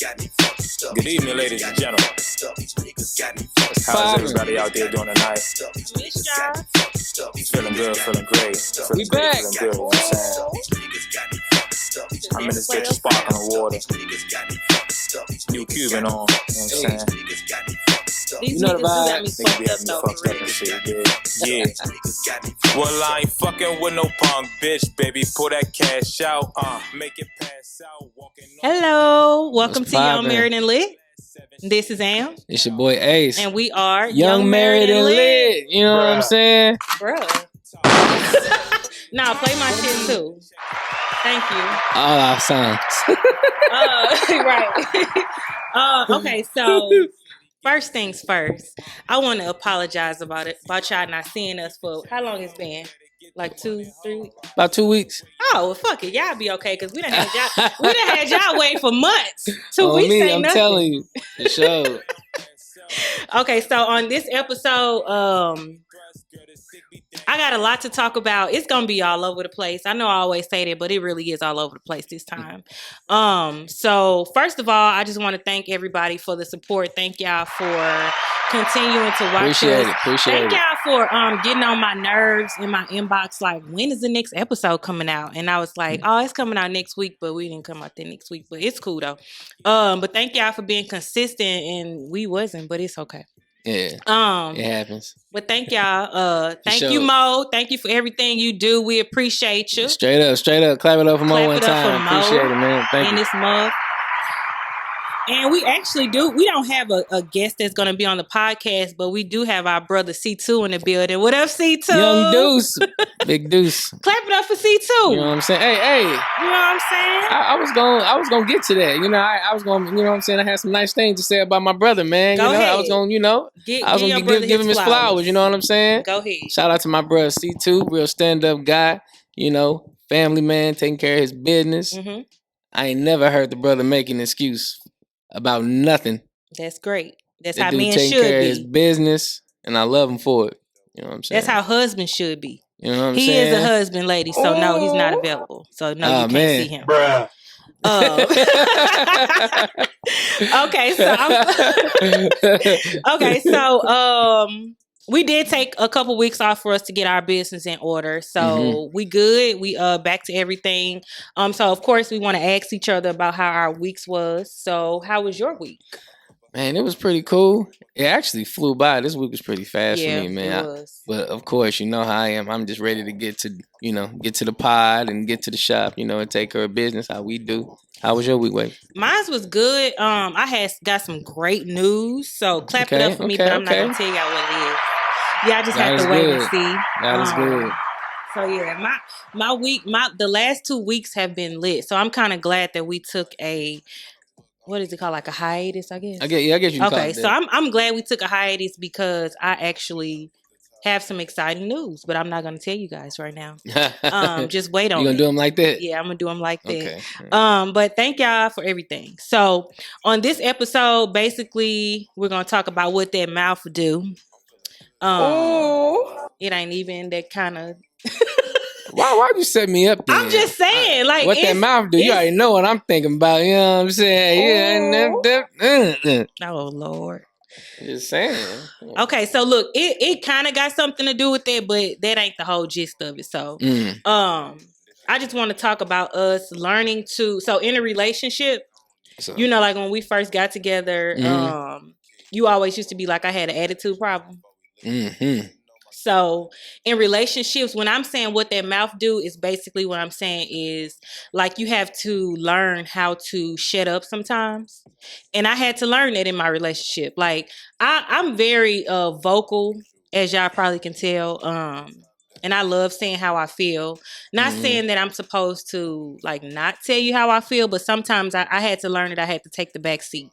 Good evening, ladies and gentlemen. How's everybody out there doing tonight? Feeling good, feeling great. We back. Feeling good, you know what I'm saying? I'm in this bitch of sparkling water. New Cuban on, you know what I'm saying? You know the vibe. Niggas be having me fucked up and shit, yeah. Well, I ain't fucking with no punk bitch, baby. Pull that cash out, make it pass out. Hello, welcome to Young, Married, and Lit. This is Am. It's your boy Ace. And we are Young, Married, and Lit. You know what I'm saying? Bruh. Nah, play my shit too. Thank you. All our songs. Right. Okay, so first things first, I want to apologize about y'all not seeing us for how long it's been? Like 2-3 weeks? About 2 weeks. Oh, well, fuck it. Y'all be okay because we done had y'all wait for months. 2 weeks ain't I'm nothing. telling you. For sure. Okay, so on this episode, I got a lot to talk about. It's gonna be all over the place. I know I always say that, but it really is all over the place this time. So first of all, I just want to thank everybody for the support. Thank y'all for continuing to watch us. Appreciate Thank y'all for getting on my nerves in my inbox. Like, when is the next episode coming out? And I was like, oh, it's coming out next week, but we didn't come out there next week. But it's cool though. But thank y'all for being consistent, and we wasn't, but it's okay. Yeah. It happens. But thank y'all. Thank you, Mo. Thank you for everything you do. We appreciate you. Straight up. Clap it up for Mo one time. Appreciate it, man. Thank you. This month. And we actually do. We don't have a guest that's going to be on the podcast, but we do have our brother C2 in the building. What up, C2? Young Deuce. Big Deuce. Clap it up for C2. You know what I'm saying? Hey. You know what I'm saying? I was gonna get to that. You know, I was gonna, you know what I'm saying? I had some nice things to say about my brother, man. Go ahead. I was gonna, give him his flowers. You know what I'm saying? Go ahead. Shout out to my brother C2, real stand-up guy. You know, family man, taking care of his business. Mm-hmm. I ain't never heard the brother make an excuse about nothing. That's great. That's that how dude men taking should care be. Of his business, and I love him for it. You know what I'm saying? That's how husbands should be. You know what I'm saying? He is a husband, lady. So no, he's not available. So no, you can't see him. Bruh. We did take a couple weeks off for us to get our business in order. So we good. We back to everything. So of course we want to ask each other about how our weeks was. So how was your week? Man, it was pretty cool. It actually flew by. This week was pretty fast for me, man. It was. But of course, you know how I am. I'm just ready to get to the pod and get to the shop, and take care of business how we do. How was your week, Wade? Mine was good. I got some great news. So clap it up for me, but I'm not gonna tell y'all what it is. Y'all just have to wait and see. That is good. So yeah, my week, the last 2 weeks have been lit. So I'm kind of glad that we took what is it called? Like a hiatus, I guess. I guess you can call it that. So I'm glad we took a hiatus because I actually have some exciting news, but I'm not going to tell you guys right now. Just wait on it. You gonna do them like that? Yeah, I'm gonna do them like that. Okay. But thank y'all for everything. So on this episode, basically, we're gonna talk about what that mouth do. It ain't even that kind of. Why you set me up there? I'm just saying, like, what that mouth do. You already know what I'm thinking about. You know what I'm saying? Yeah. Oh Lord. Just saying. Okay, so look, it kind of got something to do with that, but that ain't the whole gist of it. So, I just want to talk about us learning to. So, in a relationship, like when we first got together, you always used to be like, I had an attitude problem. Mm-hmm. So in relationships, when I'm saying what that mouth do is basically what I'm saying is like you have to learn how to shut up sometimes. And I had to learn that in my relationship. Like I'm very vocal, as y'all probably can tell. And I love saying how I feel. Not saying that I'm supposed to like not tell you how I feel, but sometimes I had to learn that I had to take the back seat.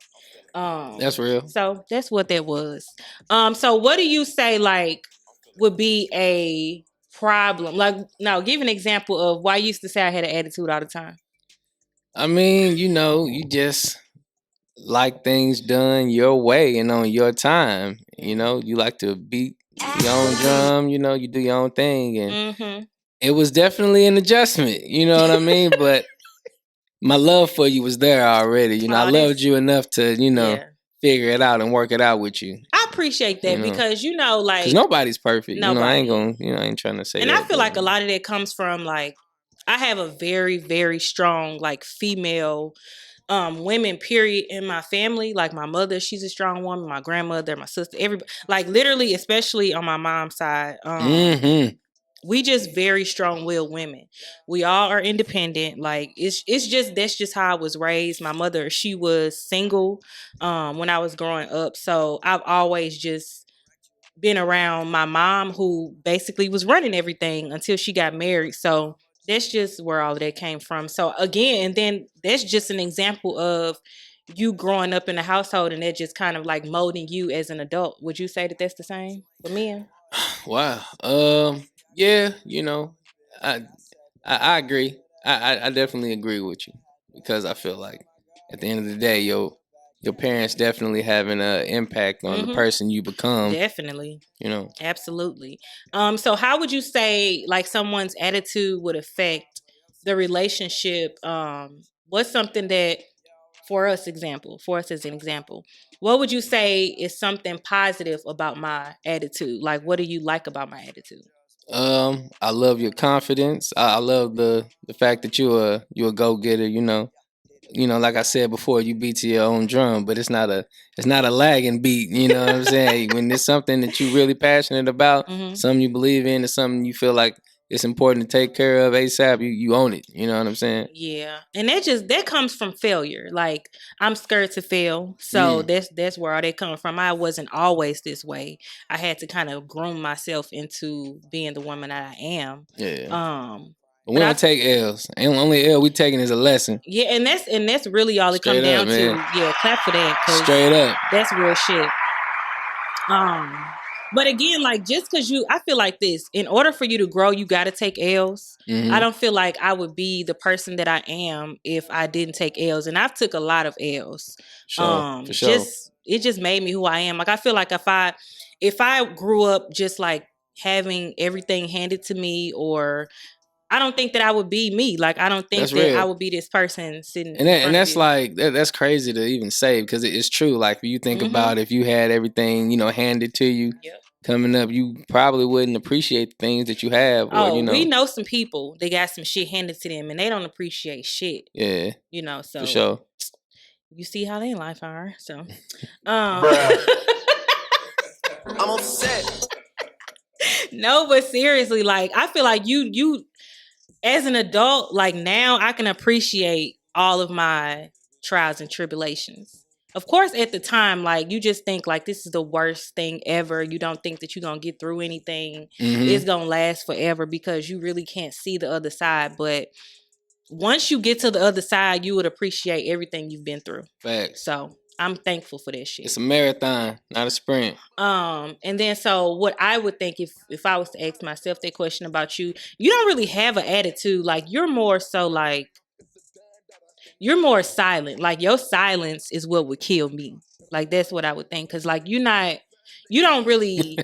That's real. So that's what that was. So what do you say like would be a problem? Like, now give an example of why you used to say I had an attitude all the time. I mean, you just like things done your way and on your time. You like to beat your own drum, you do your own thing. And it was definitely an adjustment, you know what I mean? But my love for you was there already. You know, I Oh, loved you enough to, you know, Yeah. figure it out and work it out with you. I appreciate that You know. because you know, like Because nobody's perfect. You know, I ain't nobody. gonna, you know, I ain't trying to say And that. I feel like a lot of that comes from like I have a very, very strong like female women period in my family. Like my mother, she's a strong woman, my grandmother, my sister, everybody, like literally, especially on my mom's side. We just very strong-willed women. We all are independent. Like it's just that's just how I was raised. My mother, she was single when I was growing up. So I've always just been around my mom who basically was running everything until she got married. So that's just where all of that came from. So again, and then that's just an example of you growing up in a household and that just kind of like molding you as an adult. Would you say that that's the same for men? Wow. Yeah. You know, I I agree. I definitely agree with you because I feel like at the end of the day, your parents definitely have an impact on the person you become. Definitely. You know. Absolutely. So how would you say like someone's attitude would affect the relationship? What's something that for us as an example, what would you say is something positive about my attitude? Like what do you like about my attitude? I love your confidence. I love the fact that you a go getter. You know, like I said before, you beat to your own drum, but it's not a lagging beat. You know what I'm saying? When it's something that you're really passionate about, something you believe in, it's something you feel like it's important to take care of ASAP. You own it. You know what I'm saying? Yeah, and that comes from failure. Like I'm scared to fail, so that's where all that comes from. I wasn't always this way. I had to kind of groom myself into being the woman that I am. Yeah. But we don't take L's. And only L we taking is a lesson. Yeah, and that's really all it comes down to. Yeah, clap for that. Straight up. That's real shit. But again, like just because I feel like this, in order for you to grow, you got to take L's. I don't feel like I would be the person that I am if I didn't take L's, and I've took a lot of L's. For sure. It just made me who I am. Like I feel like if I grew up just like having everything handed to me, or I don't think that I would be me. Like I don't think that I would be this person sitting. And that's like that's crazy to even say because it's true. Like if you think about if you had everything handed to you coming up, you probably wouldn't appreciate the things that you have. Or, we know some people they got some shit handed to them and they don't appreciate shit. Yeah, So for sure. You see how they in life are. So, I'm upset. No, but seriously, like I feel like you as an adult, like now I can appreciate all of my trials and tribulations. Of course, at the time, like you just think like this is the worst thing ever. You don't think that you're gonna get through anything. It's gonna last forever because you really can't see the other side. But once you get to the other side, you would appreciate everything you've been through. Facts. So I'm thankful for that shit. It's a marathon, not a sprint. And then so what I would think if I was to ask myself that question about you, you don't really have an attitude. Like you're more so like you're more silent. Like your silence is what would kill me. Like that's what I would think. Cause like you don't really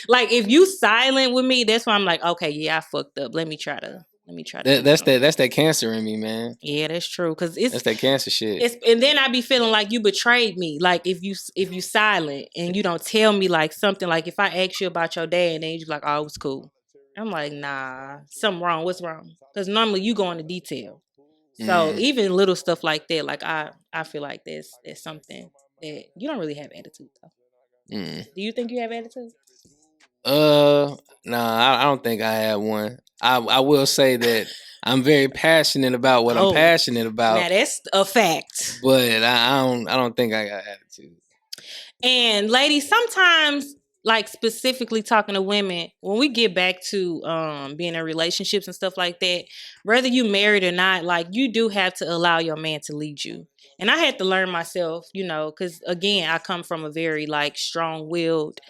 like if you silent with me, that's why I'm like, okay, yeah, I fucked up. Let me try to that's that cancer in me, man. Yeah, that's true. Cause that's that cancer shit. And then I be feeling like you betrayed me. Like if you silent and you don't tell me like something, like if I ask you about your dad and then you like, oh, it was cool. I'm like, nah, something wrong. What's wrong? Because normally you go into detail. So even little stuff like that, like I feel like that's something that you don't really have attitude though. Do you think you have attitude? Nah, I don't think I have one. I will say that I'm very passionate about what I'm passionate about. Now that's a fact. But I don't think I got attitude. And ladies, sometimes like specifically talking to women, when we get back to being in relationships and stuff like that, whether you married or not, like you do have to allow your man to lead you. And I had to learn myself, because again, I come from a very like strong-willed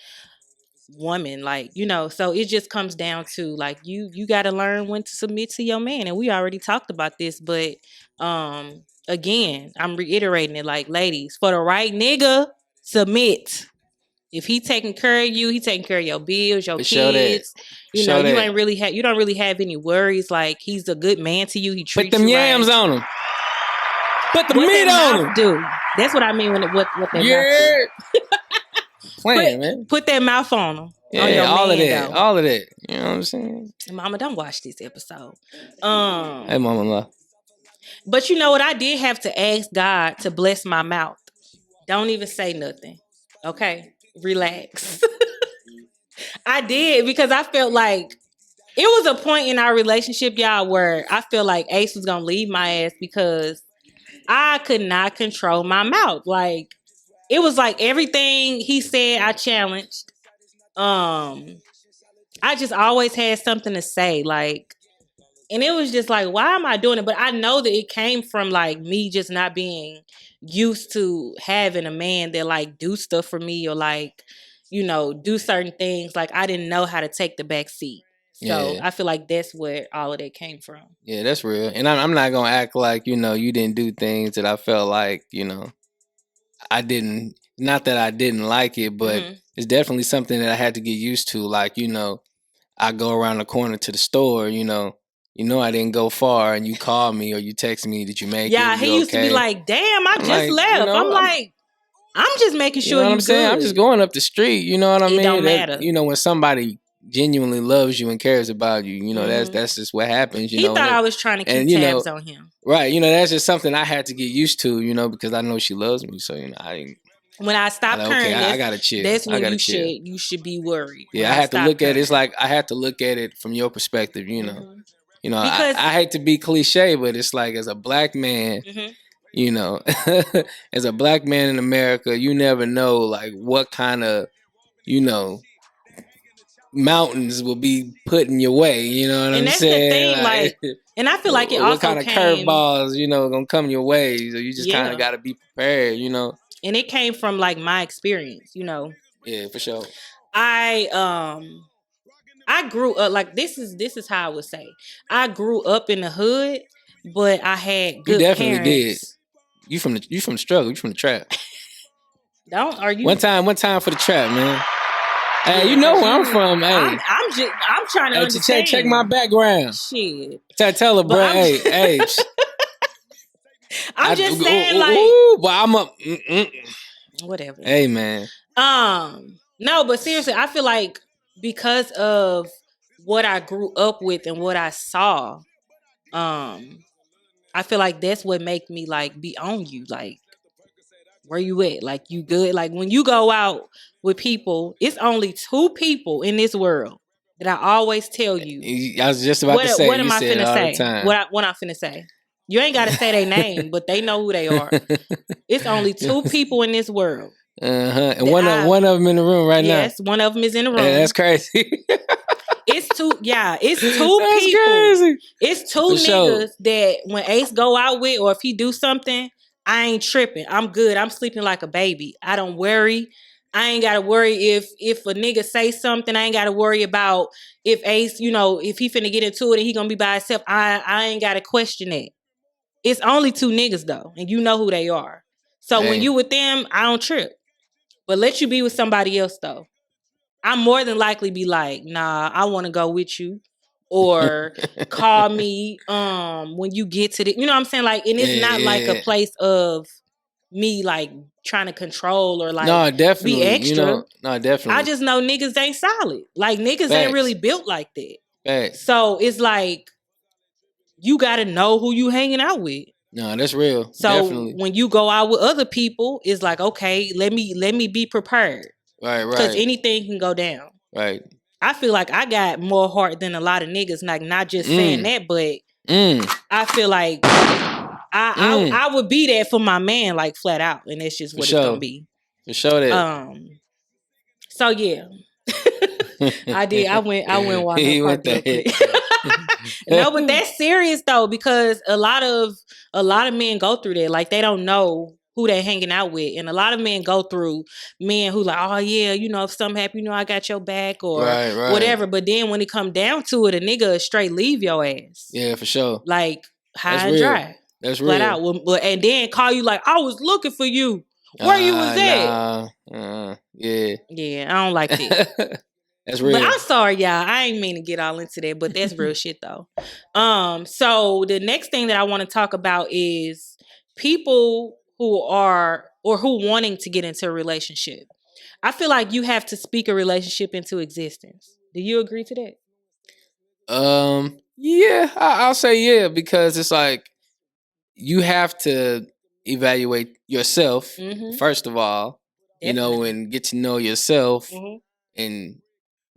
woman, like, so it just comes down to like you got to learn when to submit to your man. And we already talked about this, but again, I'm reiterating it, like, ladies, for the right nigga, submit. If he taking care of you, he taking care of your bills, your kids. You don't really have any worries. Like he's a good man to you. He treats you right. Put them yams on him. Put the what meat that on mouth him. do. That's what I mean when what that mouth do. Playing, man. Put that mouth on him. Yeah, on your all man, of that. though. All of that. You know what I'm saying? Mama, don't watch this episode. Hey, mama. But you know what? I did have to ask God to bless my mouth. Don't even say nothing. Okay? Relax. I did because I felt like it was a point in our relationship, y'all, where I feel like Ace was going to leave my ass because I could not control my mouth. Like, it was like everything he said, I challenged. I just always had something to say. Like, and it was just like, why am I doing it? But I know that it came from like me just not being used to having a man that like do stuff for me or like, you know, do certain things. Like I didn't know how to take the back seat. So I feel like that's where all of that came from. Yeah, that's real. And I'm not going to act like, you know, you didn't do things that I felt like, you know, I didn't, not that I didn't like it, but it's definitely something that I had to get used to. Like, you know, I go around the corner to the store, you know I didn't go far and you call me or you text me that you make it. Yeah, he used to be like, damn, I just left. You know, I'm like, I'm just making sure you know what I'm saying? I'm just going up the street. You know what I mean? It don't matter. You know, when somebody genuinely loves you and cares about you, you know, that's just what happens. You he know, thought I was trying to keep tabs on him. Right. You know, that's just something I had to get used to, you know, because I know she loves me. So, you know, I didn't. When I stopped caring, I gotta chill. That's when you should be worried. Yeah, I had to look at it. It's like I had to look at it from your perspective, you know. You know, because I hate to be cliche, but it's like as a black man, you know, as a black man in America, you never know like what kind of, you know, mountains will be put in your way. You know what I'm saying? The thing, like, and I feel like it also what kind of curveballs, you know, gonna come your way. So you just kind of got to be prepared, you know. And it came from like my experience, you know. Yeah, for sure. I grew up like this is how I would say. I grew up in the hood, but I had good parents. You definitely did. You from the struggle. You from the trap. Don't are you? One time for the trap, man. Hey, you know where I'm from, hey. I'm trying to understand. Check my background. Shit. Tell her, bro. Hey. I'm just saying, but I'm a whatever. Hey, man. No, but seriously, I feel like because of what I grew up with and what I saw, I feel like that's what make me like be on you. Like, where you at? Like, you good? Like, when you go out with people, it's only 2 people in this world that I always tell you. I was just about to say. What am I finna say? What I'm finna say? You ain't got to say their name, but they know who they are. It's only 2 people in this world. And one of them in the room right now. Yes, one of them is in the room. That's crazy. It's 2. Yeah, it's 2 that's people. Crazy. It's 2 niggas that when Ace go out with, or if he do something, I ain't tripping. I'm good. I'm sleeping like a baby. I don't worry. I ain't gotta worry if a nigga say something. I ain't gotta worry about if Ace, you know, if he finna get into it and he gonna be by himself. I ain't gotta question that. It's only 2 niggas though, and you know who they are. So when you with them, I don't trip. But let you be with somebody else though. I'm more than likely be like, nah, I want to go with you, or call me when you get to the, you know what I'm saying? Like, and it's not like a place of me like trying to control or like be extra. You know, no, definitely. I just know niggas ain't solid. Like niggas ain't really built like that. Facts. So it's like you got to know who you hanging out with. No, that's real. So definitely. When you go out with other people, it's like, okay, let me be prepared. Right. Because anything can go down. Right. I feel like I got more heart than a lot of niggas. Like, not just saying that, but I feel like I would be there for my man, like flat out, and that's just what it's gonna be. For sure that. So yeah, I did. I went walk the park real quick. No, but that's serious though, because a lot of men go through that. Like, they don't know who they hanging out with. And a lot of men go through men who like, oh yeah, you know, if something happen, you know, I got your back or whatever. But then when it come down to it, a nigga straight leave your ass. Yeah, for sure. Like high and dry. That's flat real. out. And then call you like, I was looking for you. Where you was at? Yeah. Yeah, I don't like that. That's real. But I'm sorry, y'all. I ain't mean to get all into that, but that's real shit though. So the next thing that I want to talk about is people who are or who wanting to get into a relationship, I feel like you have to speak a relationship into existence. Do you agree to that? Yeah, I'll say yeah, because it's like you have to evaluate yourself Mm-hmm. first of all, Definitely. and get to know yourself Mm-hmm. and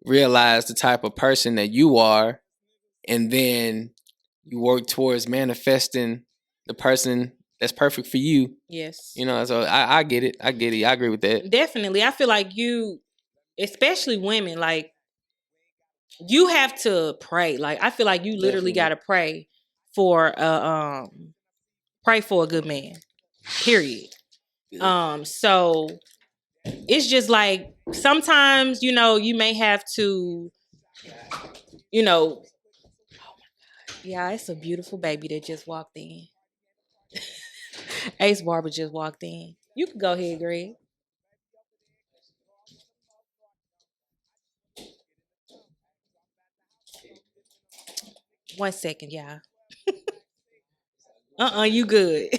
realize the type of person that you are, and then you work towards manifesting the person that's perfect for you. Yes. So I get it. I get it. I agree with that. Definitely. I feel like you, especially women, like you have to pray. Like I feel like you literally Definitely. gotta pray for a good man. Period. So it's just like sometimes, you may have to, you know, yeah, it's a beautiful baby that just walked in. Ace Barber just walked in. You can go ahead, Greg. 1 second, y'all. You good.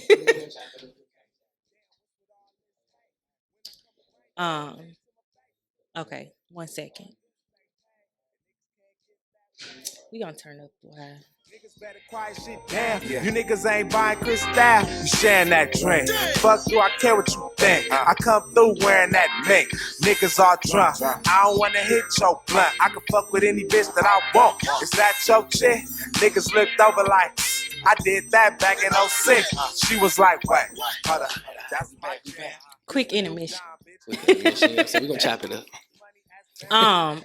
um, okay, 1 second. We gonna turn up why. Niggas better quiet shit down. Yeah. You niggas ain't buying Chris style. You sharing that drink. Fuck you, I care what you think. I come through wearing that mink. Niggas all drunk. I don't wanna hit your blunt. I can fuck with any bitch that I want. Is that your chick? Niggas looked over like, I did that back in '06. She was like, wait, hold up. That's back. Quick intermission. So we're gonna chop it up.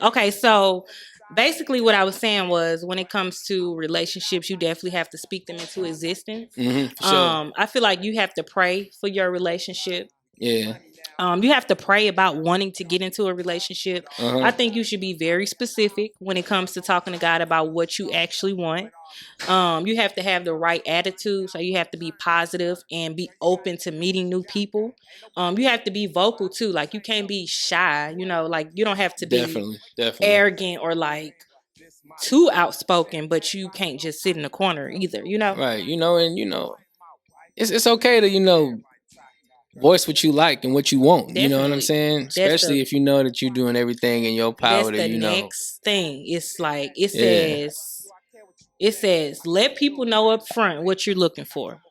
Okay, so basically what I was saying was when it comes to relationships, you definitely have to speak them into existence. For sure. I feel like you have to pray for your relationship. Yeah. You have to pray about wanting to get into a relationship. I think you should be very specific when it comes to talking to God about what you actually want. You have to have the right attitude, so you have to be positive and be open to meeting new people. You have to be vocal too, like you can't be shy. Like you don't have to be Definitely. arrogant or like too outspoken, but you can't just sit in the corner either. Right. It's okay to voice what you like and what you want. You know what I'm Definitely. saying? Especially if you know that you're doing everything in your That's power to, the next thing. It's like it Yeah. says let people know up front what you're looking for.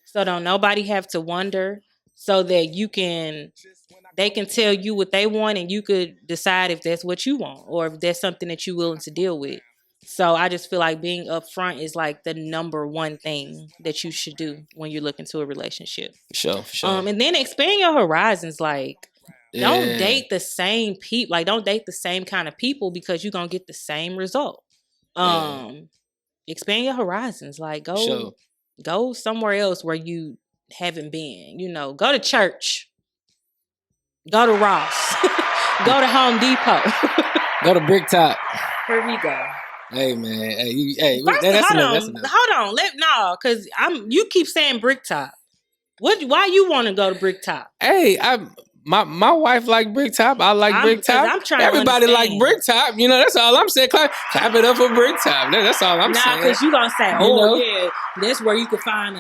So don't nobody have to wonder, so that they can tell you what they want and you could decide if that's what you want or if that's something that you're willing to deal with. So I just feel like being upfront is like the number one thing that you should do when you're looking to a relationship. For sure. And then expand your horizons. Like, don't Yeah. date the same people. Like, don't date the same kind of people because you're gonna get the same result. Expand your horizons. Like, go somewhere else where you haven't been. Go to church. Go to Ross. Go to Home Depot. Go to Brick Top. Here we go. Hey man, First, hold on. Cause you keep saying Brick Top. Why you want to go to Brick Top? Hey, my wife like Brick Top. I like Brick Top. I'm trying Everybody to like Brick Top. That's all I'm saying. Clap it up for Brick Top. That's all I'm saying. Because you gonna say, yeah, that's where you can find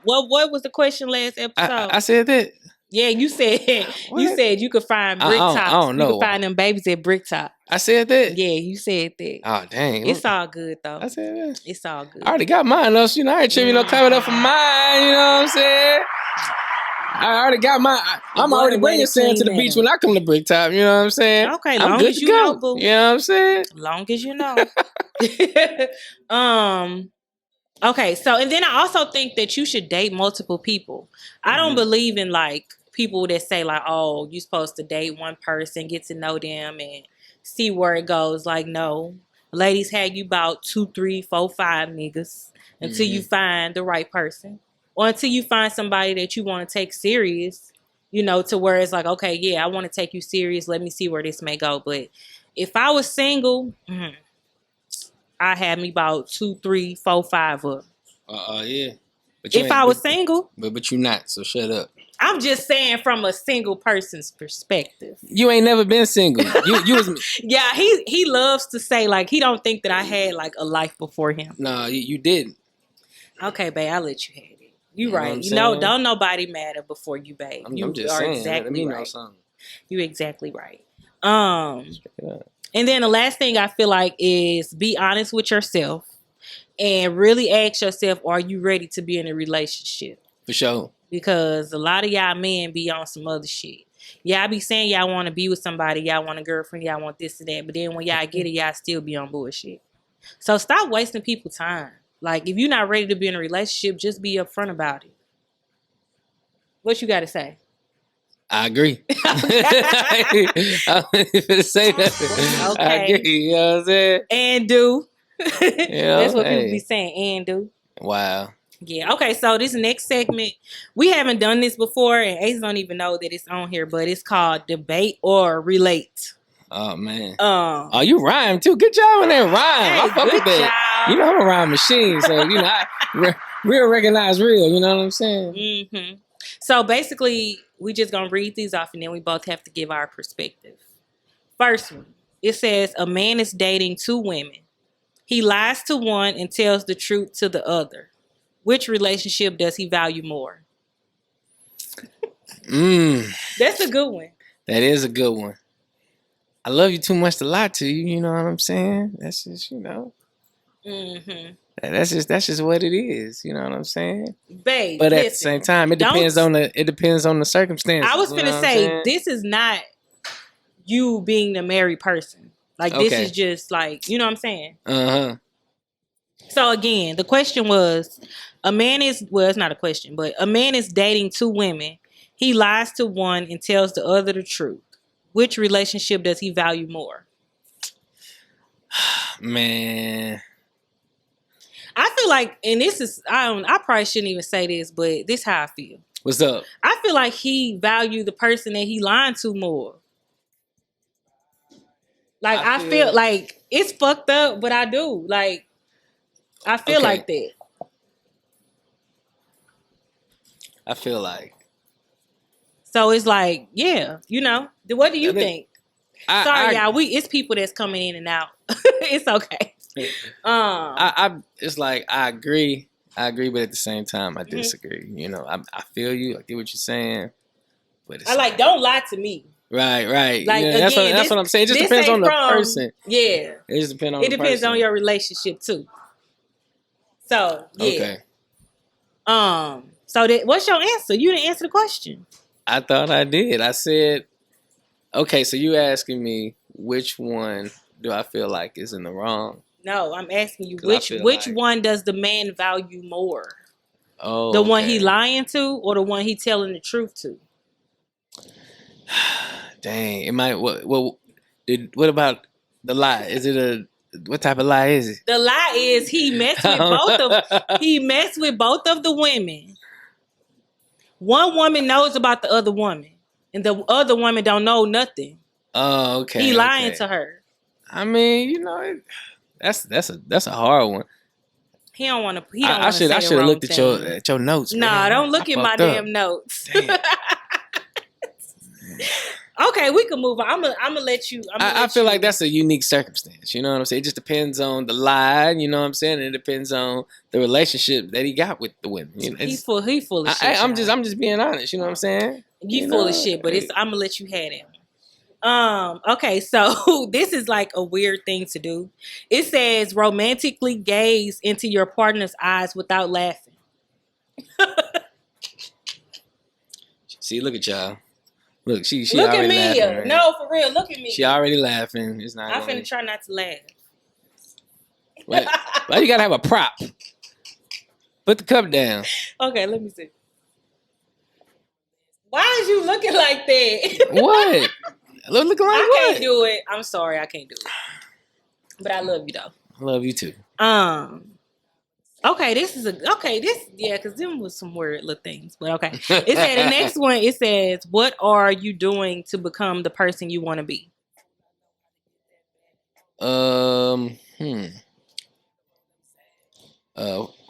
what was the question last episode? I said that. Yeah, you said you could find Brick Top. I don't know. You can find them babies at Brick Top. I said that. Yeah, you said that. Oh dang, it's all good though. I said that. It's all good. I already got mine though. So, I ain't tripping. Clap it up for mine. You know what I'm saying? I already got mine. I'm already bringing sand to the beach when I come to Brick Top. You know what I'm saying? Okay, I'm long good as to you go. know, boo. You know what I'm saying? Long as you know. Okay, so and then I also think that you should date multiple people. I don't believe in like people that say like, oh, you're supposed to date one person, get to know them, and see where it goes. Like, no, ladies had you about 2, 3, 4, 5 niggas until you find the right person, or until you find somebody that you want to take serious. To where it's like, okay, yeah, I want to take you serious. Let me see where this may go. But if I was single, I had me about 2, 3, 4, 5 up. Yeah. But if I was single. But you're not, so shut up. I'm just saying from a single person's perspective. You ain't never been single. You was Yeah, he loves to say like he don't think that I had like a life before him. No, you didn't. Okay, babe, I'll let you have it. You know what right. I'm You know, saying? don't nobody matter before you, babe. I'm You just are saying. Let exactly me know right. something. You exactly right. Check it out. And then the last thing I feel like is be honest with yourself and really ask yourself, are you ready to be in a relationship? For sure. Because a lot of y'all men be on some other shit. Y'all be saying y'all want to be with somebody, y'all want a girlfriend, y'all want this and that, but then when y'all get it, y'all still be on bullshit. So stop wasting people's time. Like, if you're not ready to be in a relationship, just be upfront about it. What you got to say? I agree. I'm gonna say that. I Okay. agree. You know what I'm saying? And do. Yeah. That's what people be saying. And do. Wow. Yeah. Okay. So this next segment, we haven't done this before, and Ace don't even know that it's on here, but it's called Debate or Relate. Oh man. Oh, you rhyme too. Good job on that rhyme. I hey, fuck good with that. job. You know I'm a rhyme machine, so you know real recognize real. You know what I'm saying? Mm-hmm. So basically, we just gonna read these off, and then we both have to give our perspective. First one, it says a man is dating 2 women. He lies to one and tells the truth to the other. Which relationship does he value more? That's a good one. That is a good one. I love you too much to lie to you. You know what I'm saying? That's just Mm-hmm. that's just what it is. You know what I'm saying? Babe, But at the listen, same time, it depends on the circumstances. I was you know finna what I'm say, saying? this is not you being the married person. Like, this is Okay. just like, you know what I'm saying? Uh-huh. So again, the question was, it's not a question, but a man is dating 2 women. He lies to one and tells the other the truth. Which relationship does he value more? Man. I feel like, and this is, I probably shouldn't even say this, but this is how I feel. What's up? I feel like he valued the person that he lying to more. Like, I feel like it's fucked up, but I do. Like, I feel Okay. like that. I feel like. So it's like, yeah, you know. What do you think? Sorry, y'all. It's people that's coming in and out. It's okay. It's like I agree, but at the same time I disagree. You know, I feel you. I get what you're saying, but it's don't lie to me. Right. Like, Yeah, again, that's what I'm saying. It just depends on the person. Yeah, It just depends on. it depends on your relationship too. So yeah. Okay. So what's your answer? You didn't answer the question. I thought I did. I said, okay. So you asking me which one do I feel like is in the wrong? No, I'm asking you which like, one does the man value more? Oh, the one he lying to, or the one he telling the truth to? Dang, it might. What about the lie? Is it what type of lie is it? The lie is he messed with both of the women. One woman knows about the other woman, and the other woman don't know nothing. Oh, okay. He lying to her. I mean, you know, that's a hard one. He don't want to. I should have looked at your notes. Nah, don't look at my damn notes. Okay, we can move on. I'm gonna let you. I feel like that's a unique circumstance. You know what I'm saying? It just depends on the lie. You know what I'm saying? And it depends on the relationship that he got with the women. You know, he full of shit. I'm just being honest. You know what I'm saying? You full of shit, but I'm gonna let you have it. Okay, so this is like a weird thing to do. It says romantically gaze into your partner's eyes without laughing. See, look at y'all. Look, she look already at me. laughing. Right? No, for real, look at me. She already laughing. It's not. I'm finna try not to laugh. Why you gotta have a prop? Put the cup down. Okay, let me see. Why is you looking like that? What? Looking like what? I can't do it. I'm sorry, I can't do it. But I love you though. I love you too. Okay, because them was some weird little things. But okay. It said the next one, it says, what are you doing to become the person you want to be?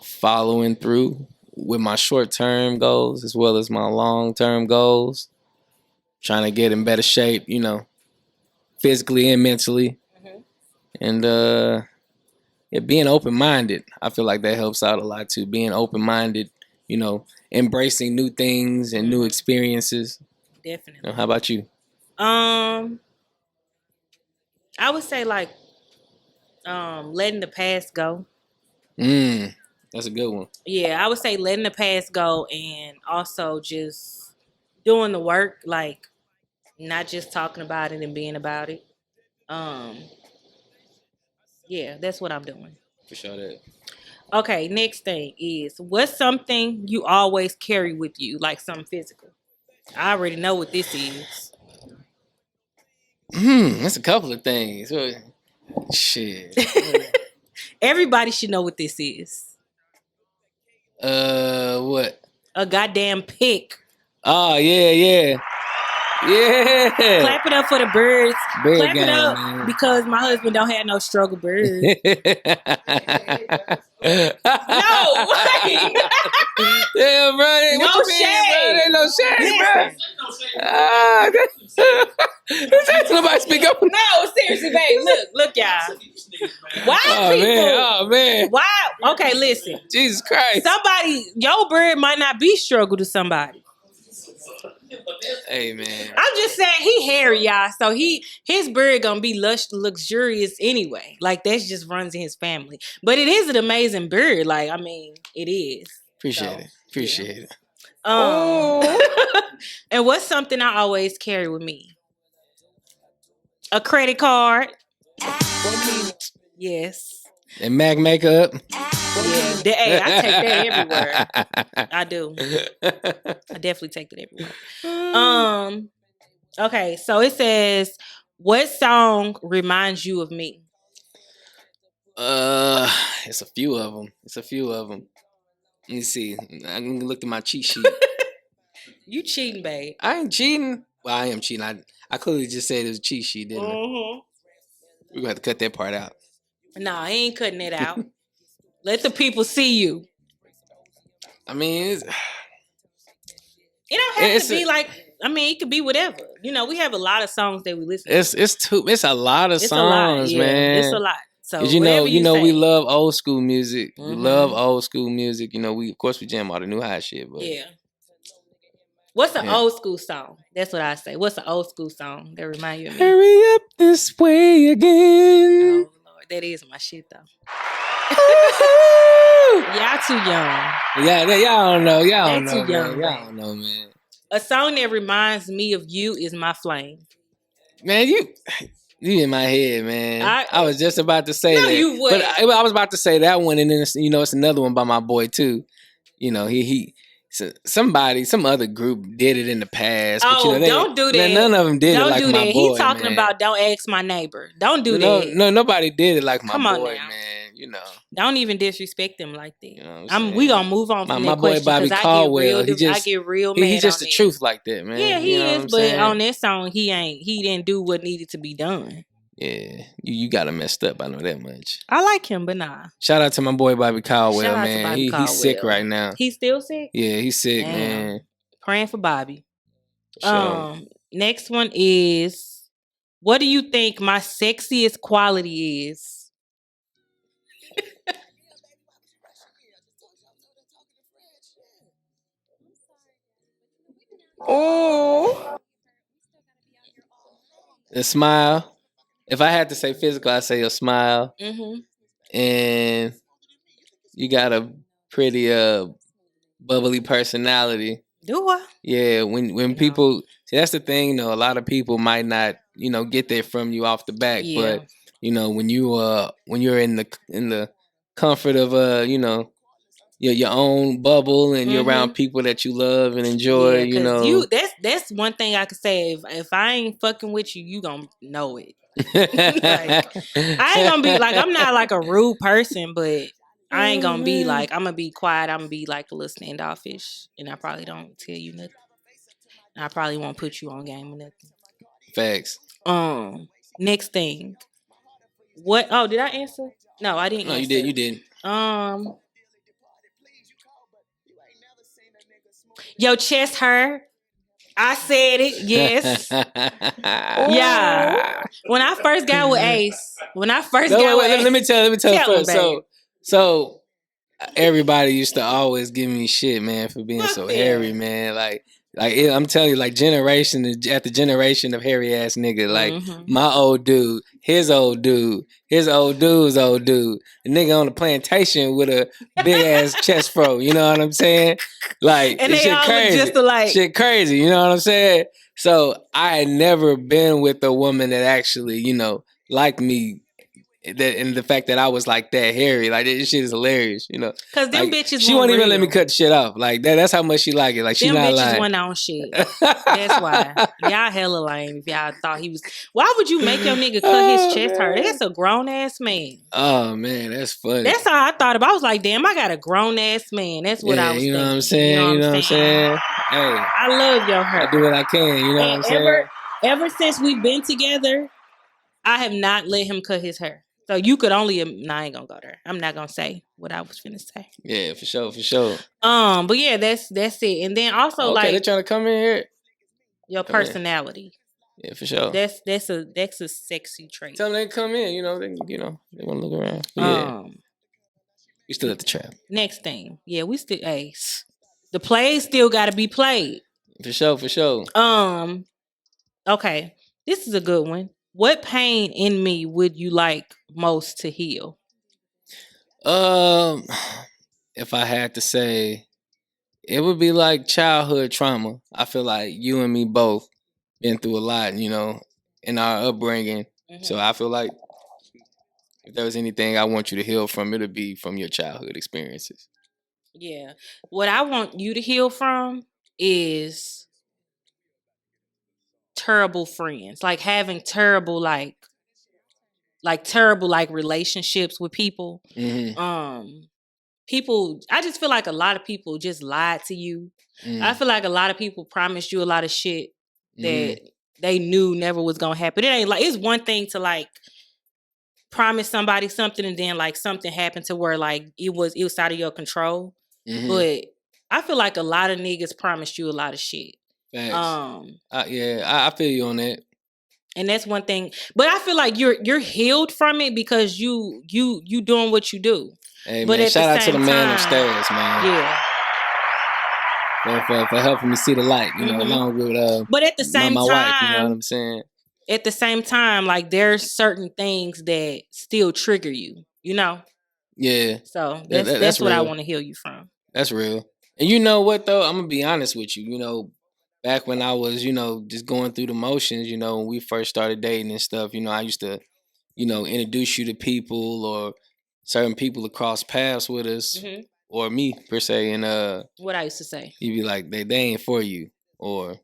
Following through with my short-term goals as well as my long-term goals. Trying to get in better shape, you know, physically and mentally. And being open-minded. I feel like that helps out a lot too. Being open-minded embracing new things and new experiences. Definitely. How about you? I would say like letting the past go. That's a good one. Yeah, I would say letting the past go and also just doing the work, like not just talking about it and being about it. Um, yeah, that's what I'm doing. For sure that. Okay, next thing is what's something you always carry with you, like something physical? I already know what this is. That's a couple of things. Shit. Everybody should know what this is. What? A goddamn pick. Oh yeah. Clap it up for the birds. Bird Clap game, it up man. because my husband don't have no struggle birds. No, wait. Yeah, bro. No What you mean, shade. bro? Ain't no shade, bro. Listen. Nobody speak up. No, seriously, babe. Look, y'all. Why people? Oh man. Why? Okay, listen. Jesus Christ. Your bird might not be struggle to somebody. Hey man. I'm just saying he hairy, y'all. So his bird gonna be luxurious anyway. Like that just runs in his family. But it is an amazing bird. Like, I mean, it is. Appreciate it. And what's something I always carry with me? A credit card. Yes. And Mac makeup. Yeah. Hey, I take that everywhere. I do. I definitely take that everywhere. Okay, so it says, what song reminds you of me? It's a few of them. Let me see. I can look at my cheat sheet. You cheating, babe. I ain't cheating. Well, I am cheating. I clearly just said it was a cheat sheet, didn't I? We're gonna have to cut that part out. Nah, he ain't cutting it out. Let the people see you. I mean, it don't have to be like. I mean, it could be whatever. You know, we have a lot of songs that we listen to. It's a lot of songs, man. It's a lot. So you know, we say. love old school music. Mm-hmm. We love old school music. You know, we jam all the new hot shit. But yeah. What's an old school song? That's what I say. What's an old school song that remind you of me? Hurry up this way again. Oh Lord, that is my shit though. Y'all too young. Yeah, y'all don't know. Y'all don't too know, young, man. Y'all don't know, man. A song that reminds me of you is My Flame. Man, you in my head, man. I was just about to say that. You would. But I was about to say that one, and then it's another one by my boy too. You know, some other group did it in the past. Oh, but, don't do that. None of them did it like my boy. He talking about Don't Ask My Neighbor. Don't do that. No, nobody did it like my boy, now. man. You know. Don't even disrespect them like that. You know we gonna move on from that question because I get real mad. He's just the truth like that, man. Yeah, he is. But on that song, he didn't do what needed to be done. Yeah, you got him messed up. I know that much. I like him, but nah. Shout out to my boy Bobby Caldwell, man. He's sick right now. He's still sick? Yeah, he's sick, man. Praying for Bobby. Sure. Next one is, what do you think my sexiest quality is? Oh. The smile. If I had to say physical, I'd say your smile. Mm-hmm. And you got a pretty bubbly personality. Do I? Yeah, when people see, that's the thing, a lot of people might not, get that from you off the back. Yeah. But when you're in the comfort of your own bubble and you're around people that you love and enjoy, that's one thing I could say. If I ain't fucking with you, you gonna know it. I ain't gonna be like, I'm not like a rude person, but I ain't gonna be like, I'm gonna be quiet. I'm gonna be like a little standoffish, and I probably don't tell you nothing. I probably won't put you on game or nothing. Facts. Next thing. What? Oh, did I answer? No, I didn't. No, answer. you did. Your chest hurt. I said it. Yes. Yeah. When I first got with Ace. Let me tell you first. So everybody used to always give me shit, man, for being Fuck so them. hairy, man. I'm telling you, like generation after generation of hairy ass nigga. Like my old dude, his old dude, his old dude's old dude, a nigga on the plantation with a big ass chest fro. You know what I'm saying? Like And it's they shit all look crazy, just alike. shit crazy. You know what I'm saying? So I had never been with a woman that actually, liked me. And the fact that I was like that hairy, like this shit is hilarious, Cause them Like bitches she weren't won't even let me real. cut the shit off. Like that's how much she like it. Like she Them not bitches lying. went on shit. That's why. Y'all hella lame if y'all thought he was. Why would you make your nigga cut his chest hurt? That's a grown ass man. Oh man, that's funny. That's how I thought about it. I was like, damn, I got a grown ass man. That's what I was you know thinking. what I'm saying? You know what I'm saying? Hey, I love your hair. I do what I can. You know what I'm saying? Ever since we've been together, I have not let him cut his hair. So you could only. Nah, I ain't gonna go there. I'm not gonna say what I was finna say. Yeah, for sure. But yeah, that's it. And then also Okay, they're like trying to come in here. your Come in. personality. Yeah, for sure. That's a sexy trait. Tell them they come in. They want to look around. But yeah, we still at the trap. Next thing, yeah, we still. Hey, the plays still got to be played. For sure. Okay, this is a good one. What pain in me would you like most to heal? If I had to say, it would be like childhood trauma. I feel like you and me both been through a lot, in our upbringing. So I feel like if there was anything I want you to heal from, it'll be from your childhood experiences. Yeah, what I want you to heal from is terrible friends, like having terrible terrible relationships with people. People, I just feel like a lot of people just lied to you. I feel like a lot of people promised you a lot of shit that they knew never was gonna happen. It ain't like, it's one thing to like promise somebody something and then like something happened to where like it was out of your control. But I feel like a lot of niggas promised you a lot of shit. Thanks. I feel you on that. And that's one thing. But I feel like you're healed from it because you doing what you do. Hey, but man, shout out to the man upstairs, man. Yeah. For helping me see the light, along with but at the same my time, wife, you know what I'm saying? At the same time, like there's certain things that still trigger you, Yeah. So that's what I want to heal you from. That's real. And you know what though? I'm gonna be honest with you. Back when I was, just going through the motions, when we first started dating and stuff, I used to, introduce you to people or certain people to cross paths with us, or me per se, and what I used to say, you'd be like, they ain't for you, or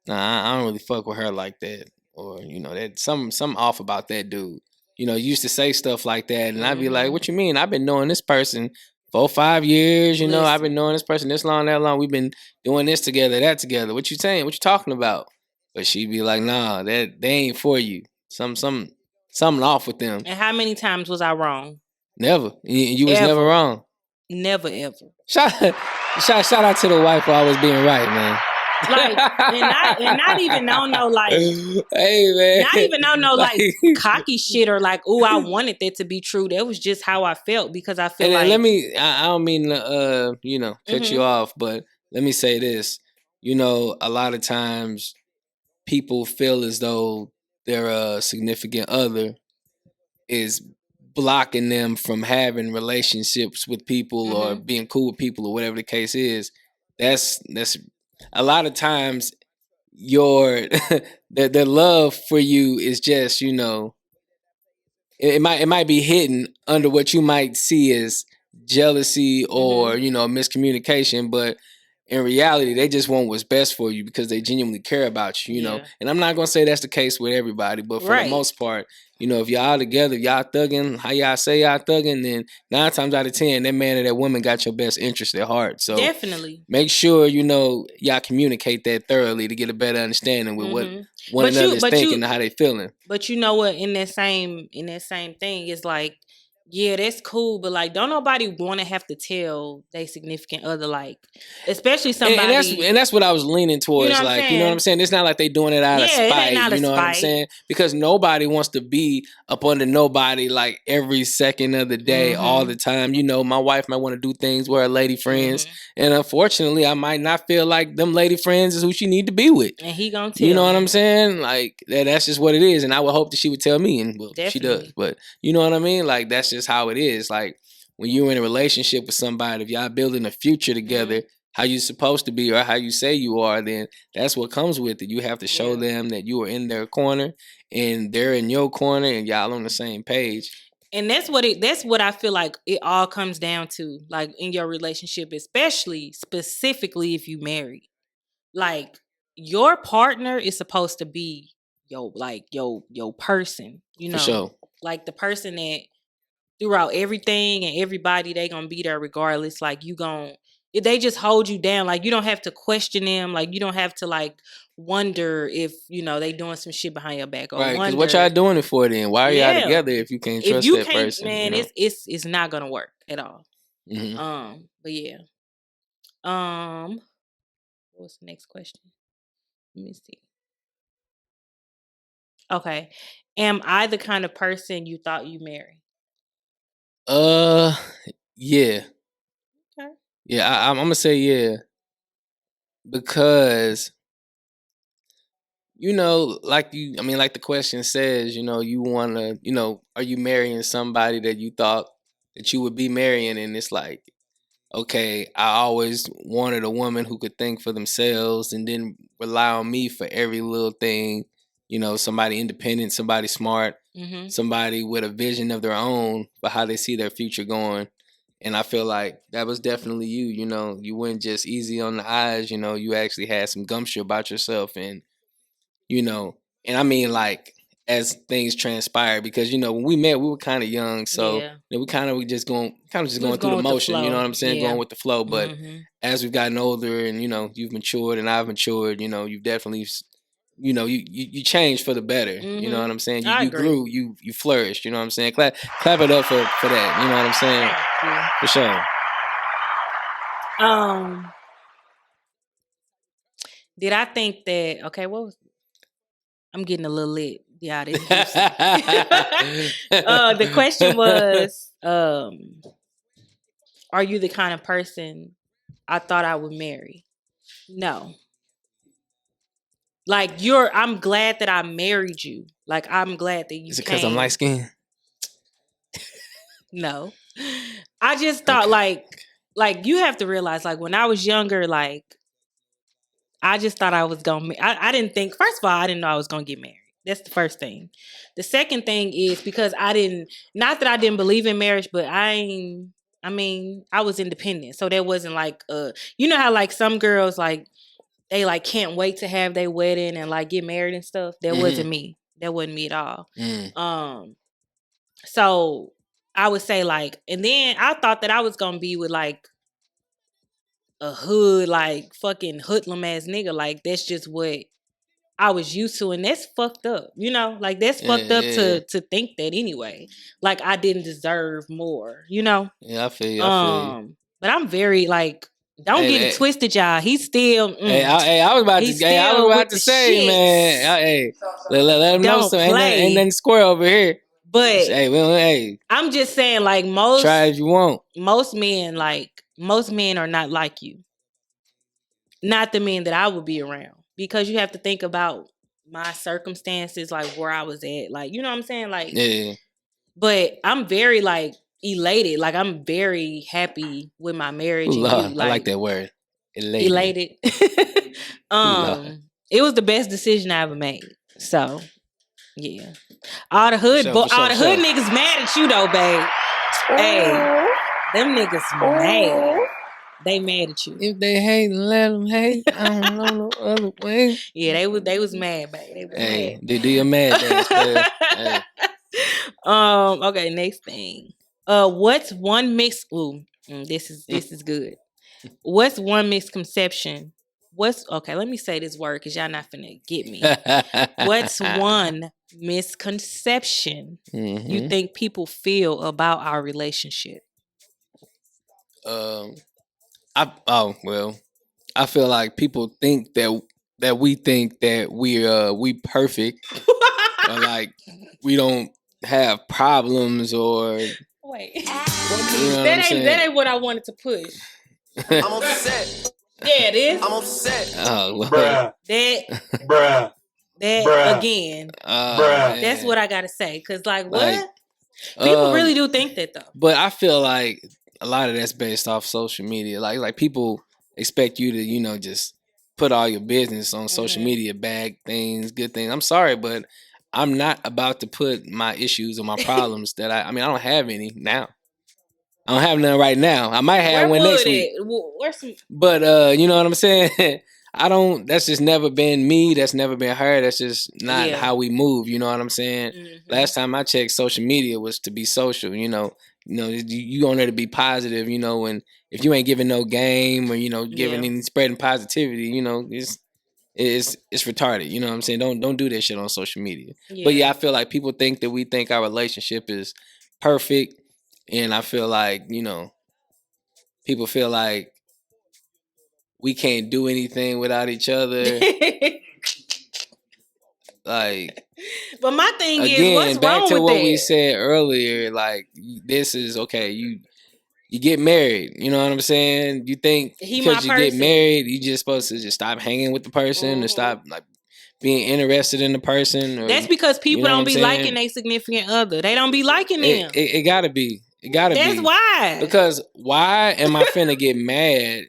nah, I don't really fuck with her like that, or that something off about that dude. You used to say stuff like that, and I'd be like, what you mean? I've been knowing this person 4 or 5 years, I've been knowing this person this long, that long. We've been doing this together, that together. What you saying? What you talking about? But she'd be like, nah, that they ain't for you. Something off with them. And how many times was I wrong? Never. You was never wrong. Never ever. Shout out to the wife for always being right, man. Like and not even no like, hey man, not even no like cocky shit or like, oh, I wanted that to be true. That was just how I felt because I feel like. I don't mean to cut you off, but let me say this. A lot of times people feel as though their significant other is blocking them from having relationships with people or being cool with people or whatever the case is. That's a lot of times your their love for you is just, it might be hidden under what you might see as jealousy or, miscommunication, but in reality, they just want what's best for you because they genuinely care about you, know. And I'm not gonna say that's the case with everybody, but for the most part, if y'all together, y'all thugging, how y'all say y'all thugging, then 9 times out of 10, that man or that woman got your best interest at heart. So definitely make sure y'all communicate that thoroughly to get a better understanding with what one another is thinking and how they feeling. But you know what? In that same thing, is like Yeah, that's cool, but like, don't nobody want to have to tell their significant other, like, especially somebody. And that's what I was leaning You know towards. what I'm Like, you know what I'm saying? saying? It's not like they doing it out of Yeah, it ain't spite. out of You know what I'm spite. saying? Because nobody wants to be up under nobody like every second of the day, all the time. You know, my wife might want to do things with her lady friends, and unfortunately, I might not feel like them lady friends is who she need to be with. And he gonna tell You know what I'm me. saying? Like that's just what it is, and I would hope that she would tell me, and well, she does. Definitely. But you know what I mean? Like that's just how it is. Like when you're in a relationship with somebody, if y'all building a future together, how you supposed to be or how you say you are, then that's what comes with it. You have to show them that you are in their corner and they're in your corner, and y'all on the same page. And that's what I feel like it all comes down to, like in your relationship, especially specifically if you married. Like your partner is supposed to be your person, you For know. sure. Like the person that throughout everything and everybody, they gonna be there regardless. Like if they just hold you down, like you don't have to question them, like you don't have to like wonder if they doing some shit behind your back, or Right, because what y'all wonder. doing it for then? Why are y'all Yeah, together if you can't if trust you that can't, person? man, You know? it's not gonna work at all. Mm-hmm. But yeah. What's the next question? Let me see. Okay. Am I the kind of person you thought you marry? Yeah. Okay. Yeah, I'm gonna say yeah. Because like the question says, you wanna, are you marrying somebody that you thought that you would be marrying? And it's like, okay, I always wanted a woman who could think for themselves and then rely on me for every little thing. Somebody independent, somebody smart, Mm-hmm. somebody with a vision of their own for how they see their future going. And I feel like that was definitely you. You weren't just easy on the eyes. You actually had some gumption about yourself, and you know, and I mean like as things transpired, because when we met we were kind of young, so Yeah. we kind of just We was going through the going with the motion, you know flow. what I'm saying, Yeah. going with the flow. But Mm-hmm. as we've gotten older and you've matured and I've matured, you've definitely you changed for the better, you know Mm-hmm. what I'm saying, you I you agree. grew, you flourished, you know what I'm saying. Clap it up for that, you know what I'm saying, Thank for sure. you. Did I think that? Okay, what was? I'm getting a little lit. Yeah, this juicy. The question was, are you the kind of person I thought I would marry? No. Like I'm glad that I married you. Like I'm glad that you Is it because I'm light came. skinned? No. I just thought Okay. like you have to realize, like when I was younger, like I just thought I was gonna. I didn't think. First of all, I didn't know I was gonna get married. That's the first thing. The second thing is because I didn't. Not that I didn't believe in marriage, but I mean, I was independent, so there wasn't like you know how like some girls like they like can't wait to have their wedding and like get married and stuff. That wasn't me. That wasn't me at all. So I would say like, and then I thought that I was gonna be with like a hood, like fucking hoodlum ass nigga. Like that's just what I was used to, and that's fucked up. Like that's Yeah, fucked up yeah, to think that anyway. Like I didn't deserve more. yeah. I feel you. But I'm very like, don't Hey, get it hey, twisted, y'all. He's still, I was about to, he's still with to the say, man, shits. let them know Don't some. Ain't play. nothing square over here. But Hey, well, hey, I'm just saying, like try if you want. most men, are not like you. Not the men that I would be around, because you have to think about my circumstances, like where I was at, like you know what I'm saying, like. Yeah. But I'm very like elated, like I'm very happy with my marriage Ooh, and you, Lord, I like like that word, elated. elated. Ooh, Lord. It was the best decision I ever made. So yeah, For sure, for all sure, the for hood sure. niggas mad at you though, babe. Hey, them niggas mad. They mad at you. If they hate, let them hate. I don't know no other way. Yeah, they was mad, babe. They was Hey, mad. do your mad dance, player. Hey. Okay, next thing. What's one mix? Ooh, this is good. What's one misconception Let me say this word because y'all not finna get me. What's one misconception you think people feel about our relationship? I feel like people think that we think that we perfect or like we don't have problems or Wait, you know what I'm saying? that ain't what I wanted to push. I'm upset. Yeah, it is. I'm upset. Oh, well. That again. Man. That's what I gotta say. Cause like what? Like, People really do think that though. But I feel like a lot of that's based off social media. Like people expect you to, just put all your business on social media, bad things, good things. I'm sorry, but I'm not about to put my issues or my problems that I don't have any now. I don't have none right now. I might have one next week. Where's some? But you know what I'm saying? I don't. That's just never been me. That's never been her. That's just not how we move. You know what I'm saying? Last time I checked, social media was to be social. You on there to be positive. And if you ain't giving no game or giving any spreading positivity, it's retarded. You know what I'm saying? Don't do that shit on social media. Yeah. But yeah, I feel like people think that we think our relationship is perfect, and I feel like people feel like we can't do anything without each other. Like, but my thing again, is, what's back wrong to with what that? we said earlier. Like, this is okay. You get married. You know what I'm saying? You think because you get married, you just supposed to just stop hanging with the person or stop like being interested in the person. Or, that's because people don't be liking their significant other. They don't be liking them. It gotta be. It gotta be. That's why. Because why am I finna get mad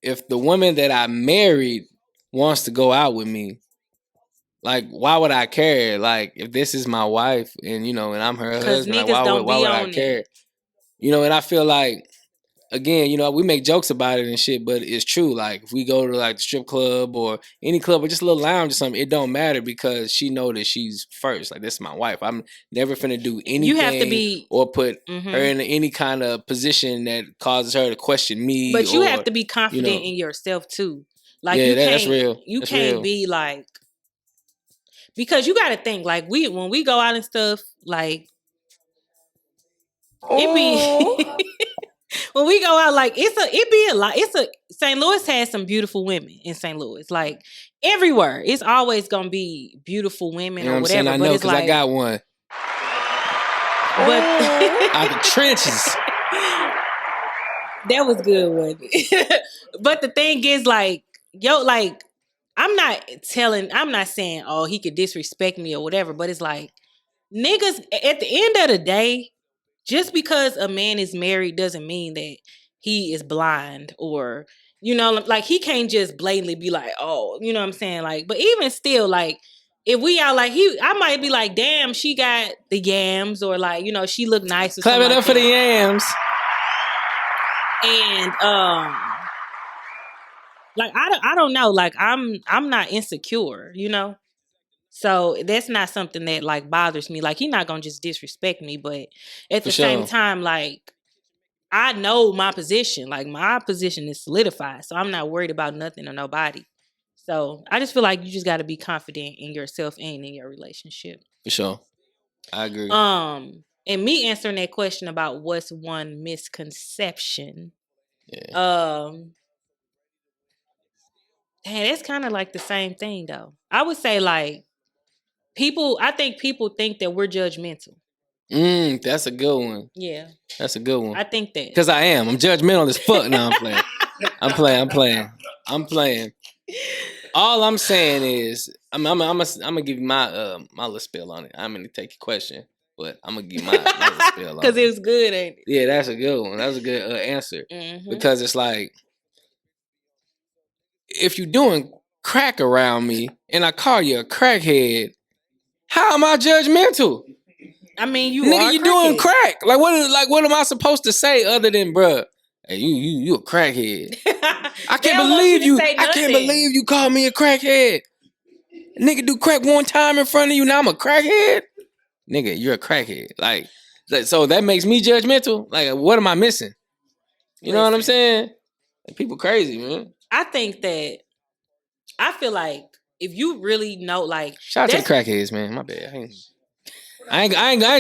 if the woman that I married wants to go out with me? Like, why would I care? Like, if this is my wife and and I'm her husband, like, why would I care? And I feel like, again, we make jokes about it and shit, but it's true. Like, if we go to like the strip club or any club or just a little lounge or something, it don't matter because she know that she's first. Like, this is my wife. I'm never finna do anything you have to be, or put her in any kind of position that causes her to question me. But you have to be confident in yourself too. Like, that's real. You can't be like, because you got to think like when we go out and stuff, like it be when we go out, like it be a lot. St. Louis has some beautiful women in St. Louis. Like everywhere, it's always gonna be beautiful women or whatever. I know because I got one. But out the trenches. That was good one. But the thing is, like, I'm not saying, oh, he could disrespect me or whatever, but it's like, niggas, at the end of the day, just because a man is married doesn't mean that he is blind or, like he can't just blatantly be like, oh, you know what I'm saying? Like, but even still, like, if we out like I might be like, damn, she got the yams or like, she look nice or something. Clap it up for the yams. And like I don't know, like I'm not insecure, so that's not something that like bothers me. Like, he's not gonna just disrespect me, but at the same time, like, I know my position. Like, my position is solidified, so I'm not worried about nothing or nobody. So I just feel like you just got to be confident in yourself and in your relationship. For sure, I agree. And me answering that question about what's one misconception. Yeah. That's kind of like the same thing though. I would say like I think people think that we're judgmental. That's a good one. Yeah. That's a good one. I think that. Because I am. I'm judgmental as fuck. No, I'm playing. I'm playing. All I'm saying is, I'm gonna give you my little spill on it. I'm gonna take your question, but I'm gonna give you my little spill on it. Because it was good, ain't it? Yeah, that's a good one. That was a good answer. Because it's like, if you're doing crack around me and I call you a crackhead, how am I judgmental? I mean, you doing crack. Like what am I supposed to say other than, bruh, hey, you a crackhead? I can't believe you. I can't believe you called me a crackhead. Nigga do crack one time in front of you, now I'm a crackhead? Nigga, you're a crackhead. Like so that makes me judgmental. Like, what am I missing? You know what I'm saying? Like, people crazy, man. I think that I feel like if you really know, like, Shout out to the crackheads, man. My bad. I ain't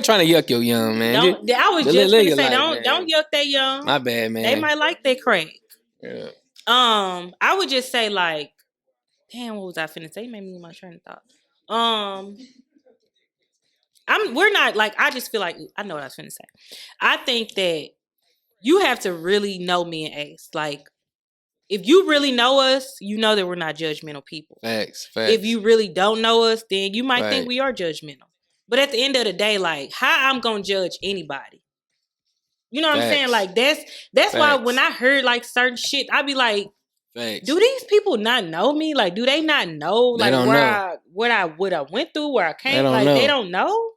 trying to yuck your young, man. I was just gonna say, don't yuck that young. My bad, man. They might like that crack. Yeah. I would just say, like, damn, what was I finna say? You made me lose my train of thought. We're not like, I just feel like I know what I was finna say. I think that you have to really know me and Ace. Like, if you really know us, you know that we're not judgmental people. Facts. If you really don't know us, then you might think we are judgmental. But at the end of the day, like, how I'm gonna judge anybody? You know what I'm saying? Like, that's why when I heard like certain shit, I be like, do these people not know me? Like, do they not know like what I went through, where I came? They don't know.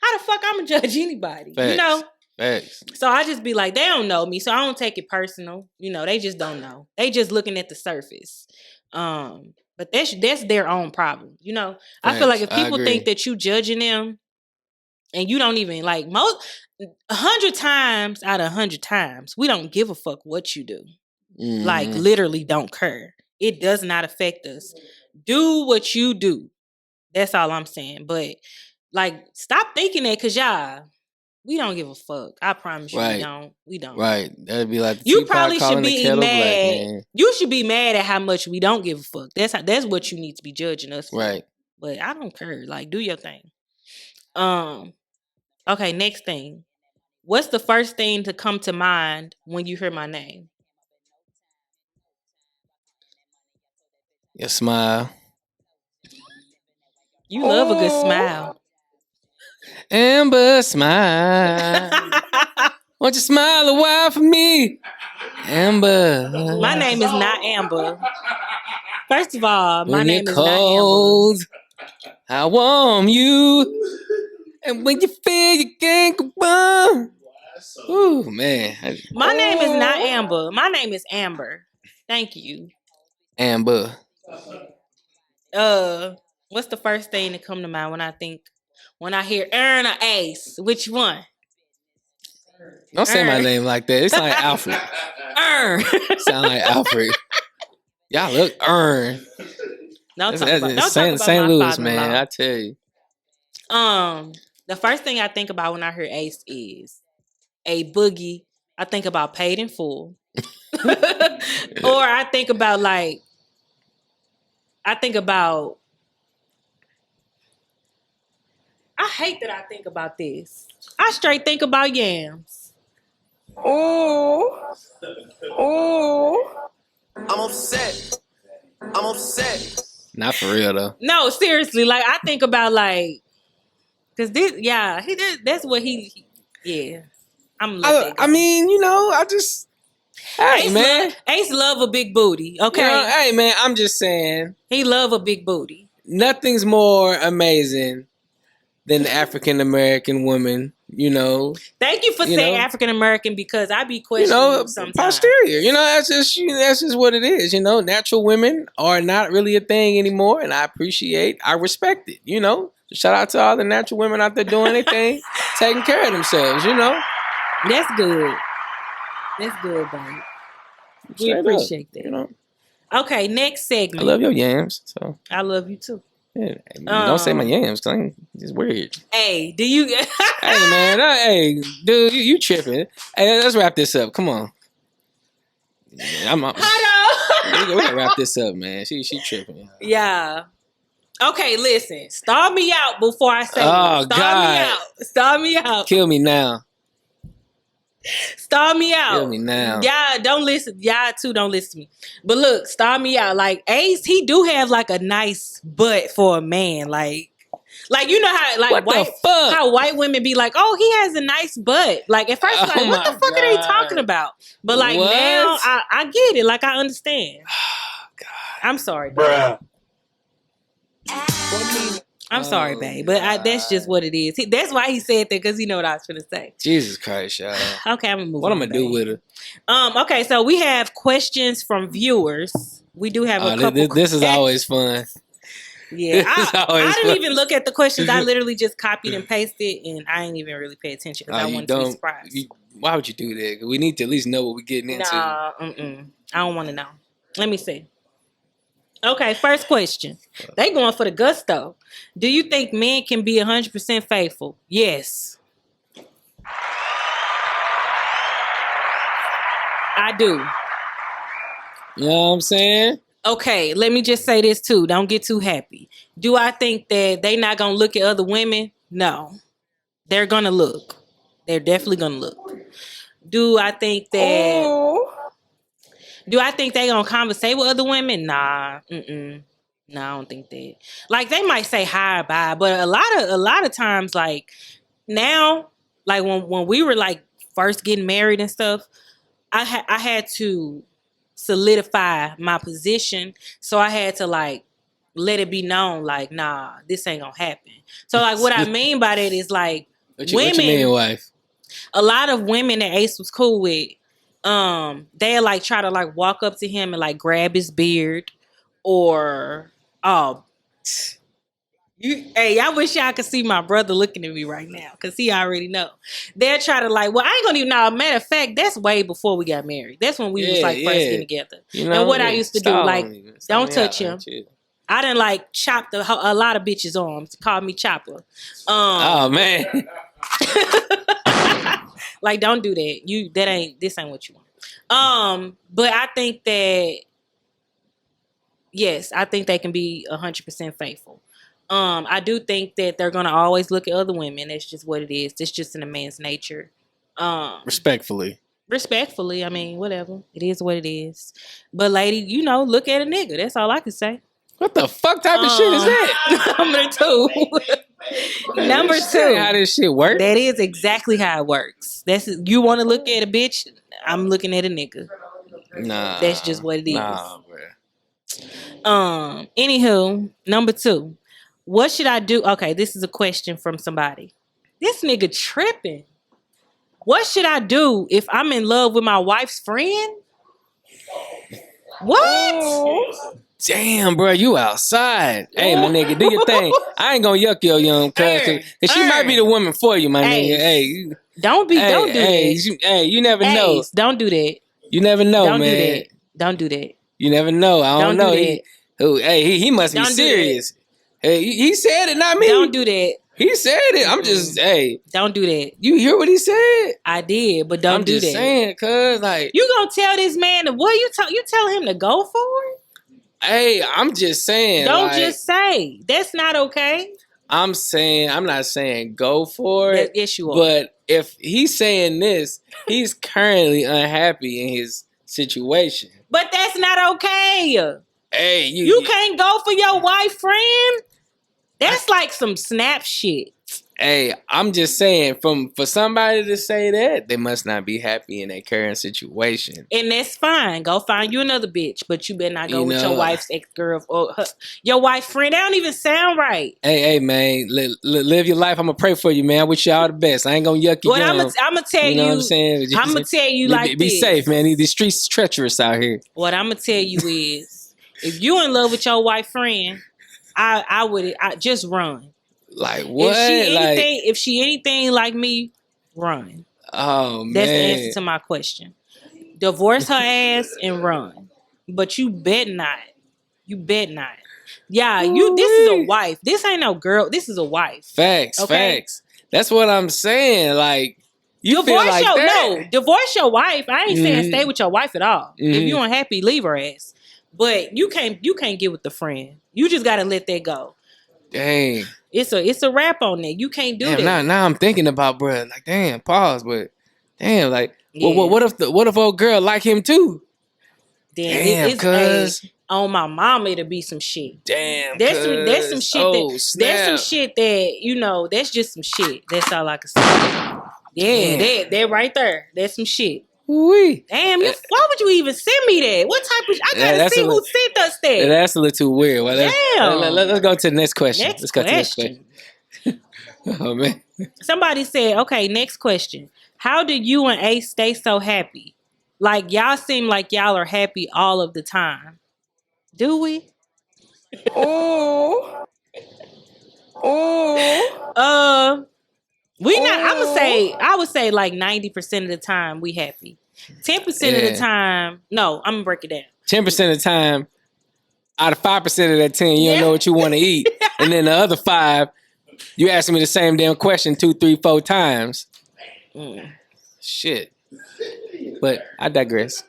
How the fuck I'm gonna judge anybody? Facts. You know? Facts. So I just be like, they don't know me, so I don't take it personal. You know, they just don't know. They just looking at the surface. But that's their own problem. You know, I feel like if people think that you judging them, and you don't even like 100 times out of 100 times, we don't give a fuck what you do. Mm-hmm. Like, literally don't care. It does not affect us. Do what you do. That's all I'm saying. But like, stop thinking that, because we don't give a fuck. I promise you, we don't. Right. That'd be like you probably should be mad. Black, you should be mad at how much we don't give a fuck. That's what you need to be judging us for. Right. But I don't care. Like, do your thing. Okay, next thing. What's the first thing to come to mind when you hear my name? Your smile. You love a good smile. Amber, smile. Won't you smile a while for me? Amber. My name is not Amber. First of all, my name is not Amber. I warm you. And when you feel you can't go on. Ooh, man. My name is not Amber. My name is Amber. Thank you. Amber. What's the first thing that come to mind when I hear Aaron or Ace? Which one? Don't say my name like that. It sound like Alfred. Sound like Alfred. Y'all look Ern. Don't talk about St. Louis, man. I tell you. The first thing I think about when I hear Ace is a boogie. I think about Paid in Full. Or I think about I hate that I think about this. I straight think about yams. Ooh. I'm upset. Not for real though. No, seriously. Like, I think about cause this, he did. That's what he. I mean, you know, Ace love a big booty. Okay. You know, hey man, I'm just saying. He love a big booty. Nothing's more amazing than the African American woman, you know. Thank you for saying African American, because I be questioning sometimes. Posterior, you know, that's just what it is, you know. Natural women are not really a thing anymore, and I respect it, you know. Shout out to all the natural women out there doing their thing, taking care of themselves, you know. That's good. That's good, babe. We appreciate that. You know. Okay, next segment. I love your yams. So I love you too. Yeah, don't say my yams, because it's weird. Hey, do you? Hey man, hey dude, you tripping? Hey, let's wrap this up. Come on. Hold on. We gotta wrap this up, man. She tripping. Yeah. Okay, listen. Stall me out before I say it. Stall me out. Kill me now. Stall me out. Kill me now. Y'all don't listen. Y'all too don't listen to me. But look, stall me out. Like, Ace, he do have like a nice butt for a man. Like you know how how white women be like, oh, he has a nice butt. Like, at first, what the fuck are they talking about? But like, now I get it. Like, I understand. Oh, God. I'm sorry, bruh. I'm sorry, babe, but that's just what it is. That's why he said that, because he know what I was trying to say. Jesus Christ, y'all. Okay, I'm gonna move. What I'm gonna do with her? Okay, so we have questions from viewers. We do have a couple. This is always fun. Yeah, I didn't even look at the questions. I literally just copied and pasted, and I ain't even really pay attention because I wanted to be surprised. Why would you do that? We need to at least know what we're getting into. Nah, I don't want to know. Let me see. Okay, first question. They going for the gusto. Do you think men can be 100% faithful? Yes. I do. You know what I'm saying? Okay, let me just say this too. Don't get too happy. Do I think that they not gonna look at other women? No. They're gonna look. They're definitely gonna look. Do I think that do I think they gonna conversate with other women? Nah. Mm-mm. No, I don't think that. Like they might say hi, bye, but a lot of times, like now, like when we were like first getting married and stuff, I had to solidify my position, so I had to like let it be known, like nah, this ain't gonna happen. So like what I mean by that is like What you mean, women, wife? a lot of women that Ace was cool with, they'll like try to like walk up to him and like grab his beard, or oh, hey, I wish y'all could see my brother looking at me right now because he already know. They'll try to like, well, I ain't gonna even know. Matter of fact, that's way before we got married. That's when we was like first getting together. You know, and what I used to do, like, don't touch him. Chill. I didn't like chop a lot of bitches' arms. Call me Chopper. Oh man. Like, don't do that. This ain't what you want. But I think that yes, I think they can be 100% faithful. I do think that they're gonna always look at other women. That's just what it is. It's just in a man's nature. Respectfully, I mean, whatever. It is what it is. But lady, look at a nigga. That's all I can say. What the fuck type of shit is that? Number two. Number two. How this shit work? That is exactly how it works. You want to look at a bitch? I'm looking at a nigga. Nah. That's just what it is. Nah, bro. Anywho, number two. What should I do? Okay, this is a question from somebody. This nigga tripping. What should I do if I'm in love with my wife's friend? What? Damn, bro, you outside. Hey, my nigga, do your thing. I ain't gonna yuck your young cuz. She might be the woman for you, my nigga. Hey, don't do that. You never know. Don't do that. You never know, man. Don't do that. You never know. I don't know. He must be serious. Hey, he said it, not me. Don't do that. He said it. I'm just, don't do that. You hear what he said? I did, but don't do that. I'm just saying, cuz, like, you gonna tell this man what you tell him to go for it? Hey, I'm just saying. Don't just say. That's not okay. I'm not saying go for it. Yes, you are. But if he's saying this, he's currently unhappy in his situation. But that's not okay. Hey, you can't go for your wife friend? That's like some snap shit. Hey, I'm just saying, for somebody to say that, they must not be happy in their current situation. And that's fine. Go find you another bitch, but you better not go with your wife's ex-girl or your wife's friend. That don't even sound right. Hey, man, live your life. I'm gonna pray for you, man. I wish you all the best. I ain't gonna yuck you down. I'm gonna tell you. You know what I'm saying? I'm gonna tell you like be this. safe, man. These streets treacherous out here. What I'm gonna tell you is, if you in love with your wife friend, I would just run. Like what? If she anything like me, run. Oh man, that's the answer to my question. Divorce her ass and run. But you bet not. You bet not. Yeah, this is a wife. This ain't no girl. This is a wife. Facts. Okay? Facts. That's what I'm saying. Like you feel like divorce your wife. I ain't saying stay with your wife at all. If you unhappy, leave her ass. But you can't get with the friend. You just gotta let that go. Dang. It's a wrap on that. You can't do that. Now I'm thinking about, bro. Like, damn, pause. But damn, like, what if old girl like him too? Damn, cuz on my mama, it'll be some shit. Damn, that's some shit. Snap. That's some shit that that's just some shit. That's all I can say. Yeah, that right there. That's some shit. Wee. Damn, why would you even send me that? What type of? I gotta see who sent us that. That's a little too weird. Well, let's go to the next question. Let's go to the next question. Oh man. Somebody said, okay, next question. How do you and Ace stay so happy? Like y'all seem like y'all are happy all of the time. Do we? Oh. We not. I would say like 90% of the time we happy. 10% of the time, no. I'm gonna break it down. 10% of the time, out of 5% of that 10, you don't know what you want to eat, and then the other 5, you asking me the same damn question 2, 3, 4 times. Shit. But I digress.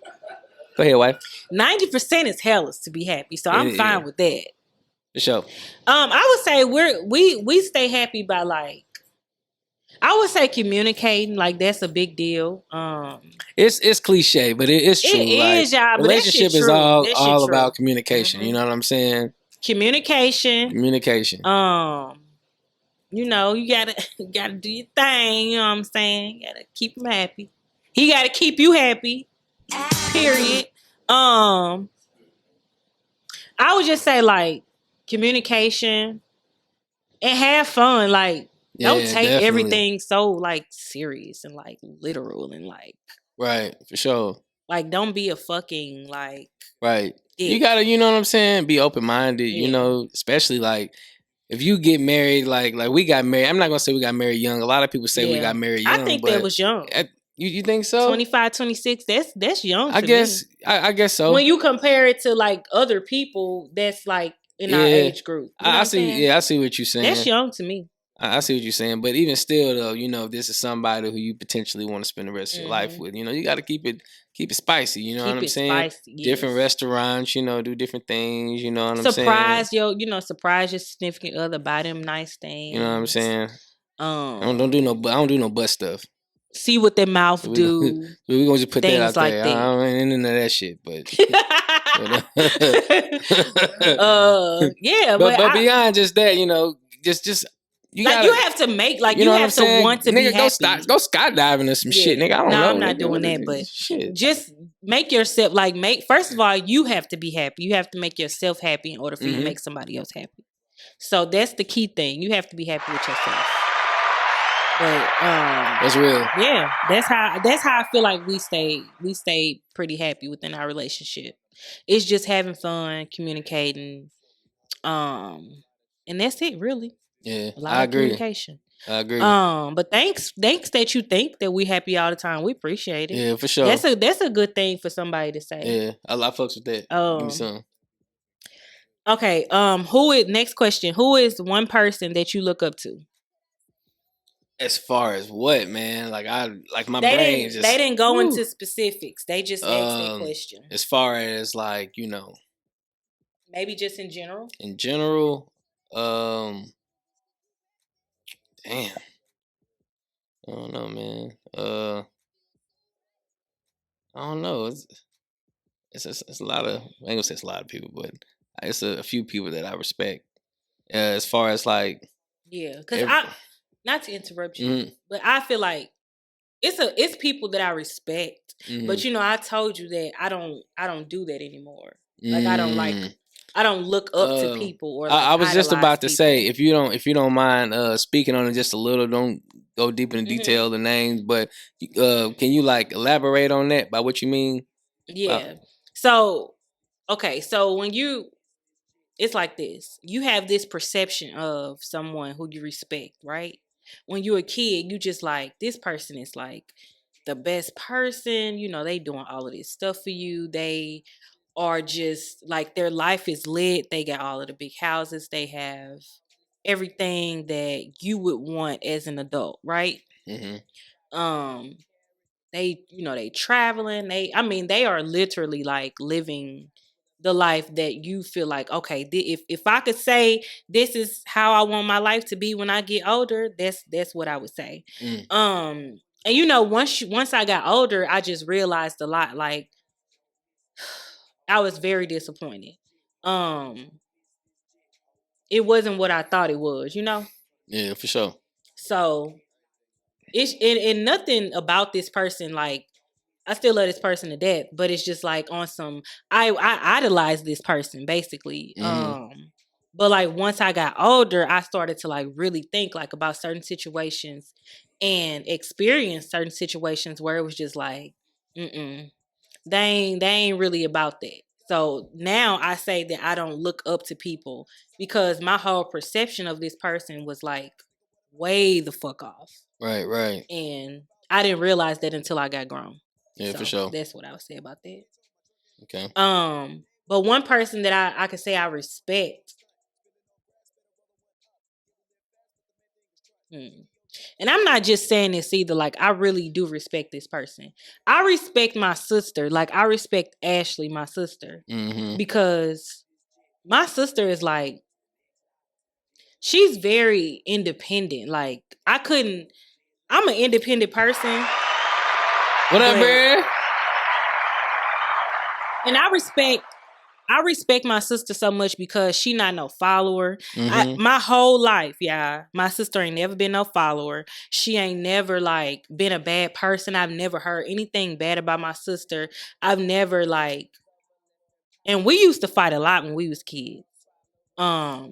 Go ahead, wife. 90% is hellas to be happy, so I'm fine with that. For sure. I would say we stay happy by like. I would say communicating, like that's a big deal. It's cliche, but it's true. It is, y'all. But that shit relationship is true. all about communication. You know what I'm saying? Communication. You know, you gotta do your thing. You know what I'm saying? You gotta keep him happy. He gotta keep you happy. Period. I would just say like communication and have fun. Like don't take everything so like serious and like literal and like right, for sure. Like don't be a fucking like right. Dick. You gotta, you know what I'm saying? Be open minded. You know, especially like. If you get married, like we got married, I'm not gonna say we got married young. A lot of people say we got married young. I think that was young. You think so? 25, 26, that's young. I guess so. When you compare it to like other people that's like in our age group. You know I see. Yeah, I see what you're saying. That's young to me. I see what you're saying, but even still, though, you know, if this is somebody who you potentially want to spend the rest of your life with, you know, you got to keep it spicy. You know what I'm saying? Spicy, yes. Different restaurants, you know, do different things. You know what I'm saying? Surprise your significant other, buy them nice things. You know what I'm saying? I don't do no butt stuff. See what their mouth do. We're gonna just put that out like there. That. I ain't into that shit, but yeah, but beyond just that, you know, just. You have to make like you have to want to nigga, be happy. Go skydiving or some shit, nigga. I don't know. I'm not doing that, but shit. Just make yourself first of all, you have to be happy. You have to make yourself happy in order for you to make somebody else happy. So that's the key thing. You have to be happy with yourself. But that's real. Yeah, that's how I feel like we stay pretty happy within our relationship. It's just having fun, communicating, and that's it, really. Yeah, a lot of communication. I agree. But thanks that you think that we happy all the time. We appreciate it. Yeah, for sure. That's a good thing for somebody to say. Yeah, I fucks with that. Give me some. Okay. Next question. Who is one person that you look up to? As far as what, man? Like my brain just. They didn't go into specifics. They just asked that question. As far as like, you know. Maybe just in general. In general, damn. I don't know, man. I don't know. It's a lot of. I ain't gonna say it's a lot of people, but it's a few people that I respect. As far as like. Yeah, because not to interrupt you, but I feel like it's people that I respect. But you know, I told you that I don't do that anymore. Like I don't look up to people or. Like, I was just about to people. say if you don't mind speaking on it just a little, don't go deep into detail the names, but can you like elaborate on that by what you mean? Yeah. So okay, so when it's like this. You have this perception of someone who you respect, right? When you're a kid, you just like this person is like the best person. You know, they doing all of this stuff for you. They are just like their life is lit. They got all of the big houses. They have everything that you would want as an adult, right? They traveling. They are literally like living the life that you feel like, okay, if I could say this is how I want my life to be when I get older, that's what I would say. And you know, once I got older, I just realized a lot. Like I was very disappointed. It wasn't what I thought it was, you know? Yeah, for sure. So it's and nothing about this person, like I still love this person to death, but it's just like on some I idolize this person basically. But like once I got older, I started to like really think like about certain situations and experience certain situations where it was just like, they ain't really about that. So now I say that I don't look up to people because my whole perception of this person was like way the fuck off. Right. And I didn't realize that until I got grown. Yeah, so for sure. That's what I would say about that. Okay. But one person that I could say I respect. And I'm not just saying this either. Like, I really do respect this person. I respect my sister. Like, I respect Ashley, my sister, because my sister is like, she's very independent. Like, I'm an independent person. What up, man? And I respect my sister so much because she not no follower. My whole life, my sister ain't never been no follower. She ain't never like been a bad person. I've never heard anything bad about my sister. I've never like, and we used to fight a lot when we was kids. Not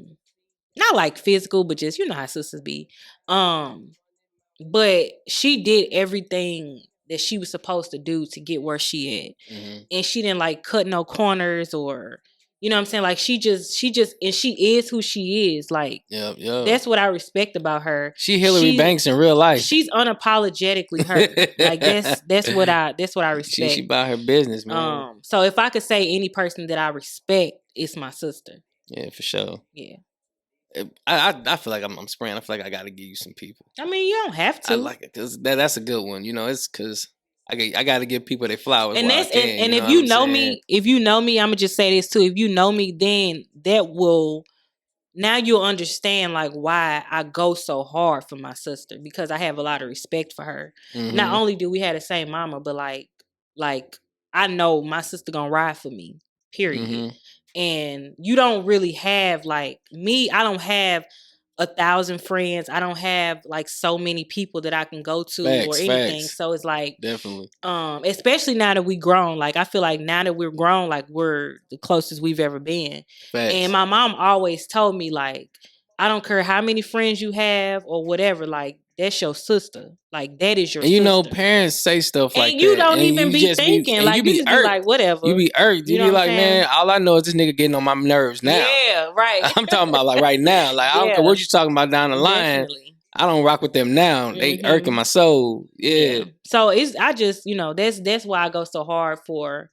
like physical, but just, you know how sisters be. But she did everything that she was supposed to do to get where she at. And she didn't like cut no corners or, you know what I'm saying? Like she just and she is who she is. Like that's what I respect about her. She Hillary Banks in real life. She's unapologetically her. Like that's what I respect. She about her business, man. So if I could say any person that I respect, it's my sister. Yeah, for sure. Yeah. I feel like I'm spraying. I feel like I got to give you some people. I mean, you don't have to. I like it because that's a good one. You know, it's because I got to give people their flowers. And that's and if you know me, I'm gonna just say this too. If you know me, then that will now you'll understand like why I go so hard for my sister, because I have a lot of respect for her. Not only do we have the same mama, but like I know my sister gonna ride for me. Period. And you don't really have like me. I don't have 1,000 friends. I don't have like so many people that I can go to or anything. So it's like definitely. Especially now that we grown. Like I feel like now that we're grown, like we're the closest we've ever been. And my mom always told me like, I don't care how many friends you have or whatever, like that's your sister. Like that is your sister. You know, parents say stuff like that. And you don't even be thinking. Like you just be like, whatever. You be irked. You be like, man, all I know is this nigga getting on my nerves now. Yeah, right. I'm talking about like right now. Like I don't care what you talking about down the line. Definitely. I don't rock with them now. They irking my soul. Yeah. So I just, you know, that's why I go so hard for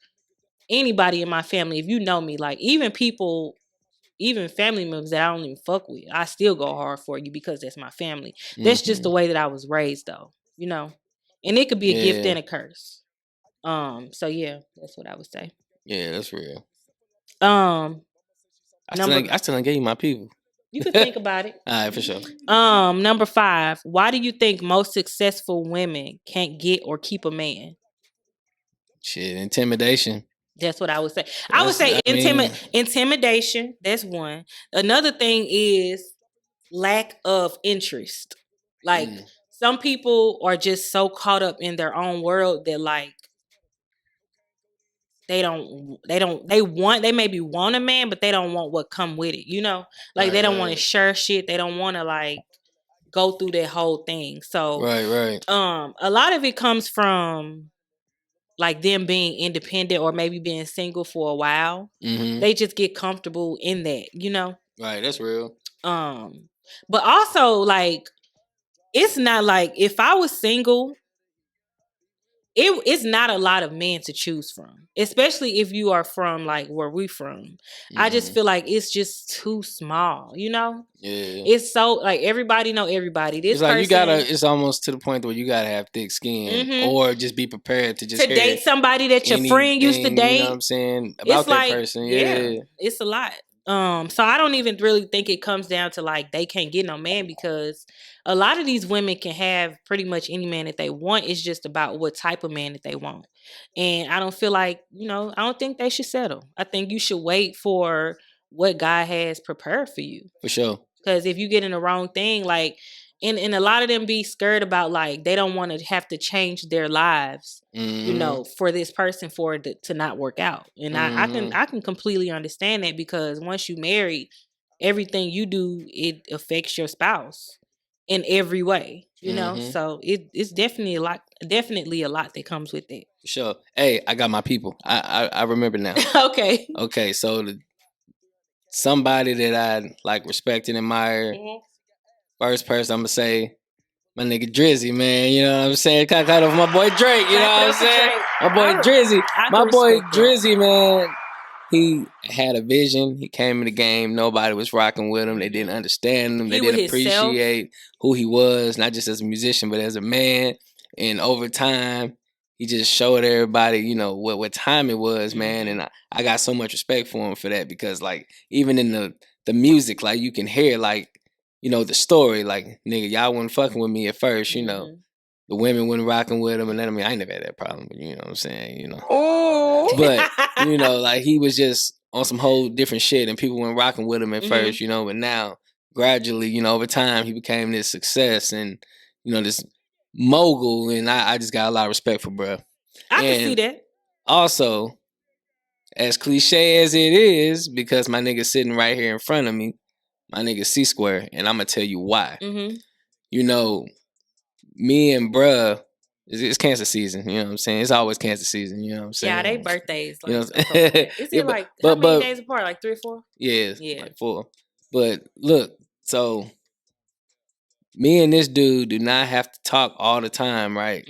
anybody in my family. If you know me, like even family members that I don't even fuck with, I still go hard for you because that's my family. That's just the way that I was raised though, you know? And it could be a gift and a curse. So yeah, that's what I would say. Yeah, that's real. I still ain't gave you my people. You can think about it. All right, for sure. Number 5, why do you think most successful women can't get or keep a man? Shit, intimidation. That's what I would say. I would say intimidation. That's one. Another thing is lack of interest. Like some people are just so caught up in their own world that like they maybe want a man, but they don't want what come with it, you know? Like they don't want to share shit. They don't want to like go through that whole thing. So right. A lot of it comes from like them being independent or maybe being single for a while. They just get comfortable in that, you know? Right, that's real. But also like it's not like if I was single, it's not a lot of men to choose from, especially if you are from like where we from. I just feel like it's just too small, you know? Yeah. It's so like everybody know everybody. This it's like person, it's almost to the point where you gotta have thick skin or just be prepared to just date somebody that your friend used to date. You know what I'm saying? About it's that like, person. Yeah. It's a lot. So I don't even really think it comes down to like they can't get no man, because a lot of these women can have pretty much any man that they want. It's just about what type of man that they want. And I don't feel like, you know, I don't think they should settle. I think you should wait for what God has prepared for you. For sure. Because if you get in the wrong thing, like, and a lot of them be scared about like they don't want to have to change their lives, you know, for this person for it to not work out. And I can completely understand that, because once you married, everything you do, it affects your spouse in every way, you know. So it's definitely a lot that comes with it. For sure. Hey, I got my people. I remember now. Okay. So somebody that I like respect and admire. First person I'm gonna say, my nigga Drizzy, man. You know what I'm saying? Kind of my boy Drake. You know what I'm saying? My boy Drizzy. My boy Drizzy, man. he had a vision. He came in the game. Nobody was rocking with him. They didn't understand him. They He was didn't himself. appreciate who he was, not just as a musician, but as a man. And over time, he just showed everybody, you know, what time it was, man. And I got so much respect for him for that because, like, even in the music, like, you can hear, like, you know, the story. Like, nigga, y'all wasn't fucking with me at first, you know. The women wasn't rocking with him, and then, I mean, I ain't never had that problem, but you know what I'm saying, you know. Oh, But you know, like he was just on some whole different shit, and people weren't rocking with him at first, you know. But now, gradually, you know, over time, he became this success and you know this mogul, and I just got a lot of respect for bruh. I can see that. Also, as cliche as it is, because my nigga sitting right here in front of me, my nigga C Square, and I'm gonna tell you why. You know, me and bruh, it's cancer season, you know what I'm saying? It's always cancer season, you know what I'm saying? Yeah, they birthdays like you know, is it like how many days apart? Like 3 or 4? Yeah, like 4. But look, so me and this dude do not have to talk all the time, right?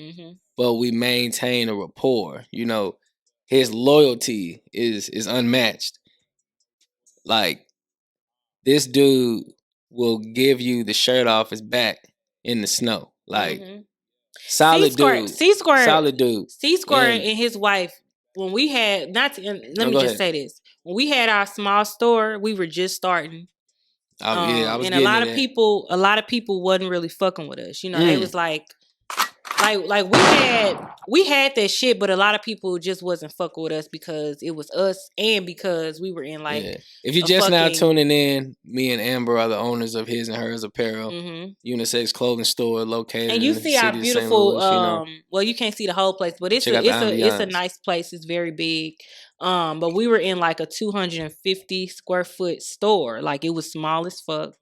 But we maintain a rapport. You know, his loyalty is unmatched. Like this dude will give you the shirt off his back in the snow. Like solid dude. Solid dude. C Square and his wife, when we had let me just say this. When we had our small store, we were just starting. I was and a lot of people wasn't really fucking with us. You know, they was like we had that shit, but a lot of people just wasn't fucking with us because it was us and because we were in like. Yeah. If you're just now tuning in, me and Amber are the owners of His and Hers Apparel, unisex clothing store located. And you in see the our city beautiful. of St. Louis, you know? Well, you can't see the whole place, but it's it's a nice place. It's very big. But we were in like a 250 square foot store. Like it was small as fuck.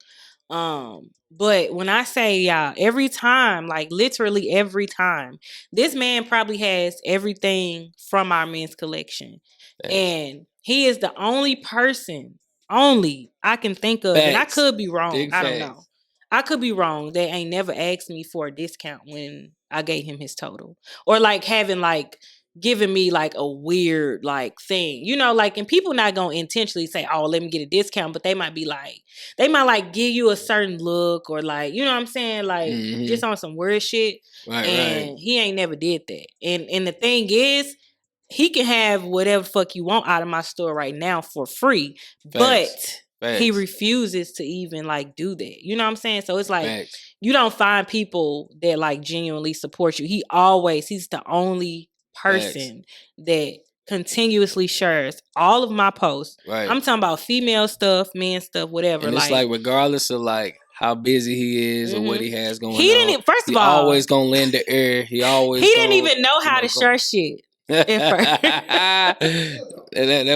But when I say y'all, every time, like literally every time, this man probably has everything from our men's collection. Thanks. And he is the only person, I can think of, and I could be wrong. I don't know. I could be wrong. They ain't never asked me for a discount when I gave him his total. Or like having like giving me like a weird like thing, you know, like, and people not gonna intentionally say, oh, let me get a discount, but they might give you a certain look or like, you know what I'm saying, like just on some weird shit. And he ain't never did that. And the thing is, he can have whatever fuck you want out of my store right now for free, but he refuses to even like do that. You know what I'm saying? So it's like you don't find people that like genuinely support you. He's the only person that continuously shares all of my posts. I'm talking about female stuff, men stuff, whatever. And it's like regardless of like how busy he is or what he has going on. He didn't. First of all, always gonna lend the ear. He didn't even know how to share shit. that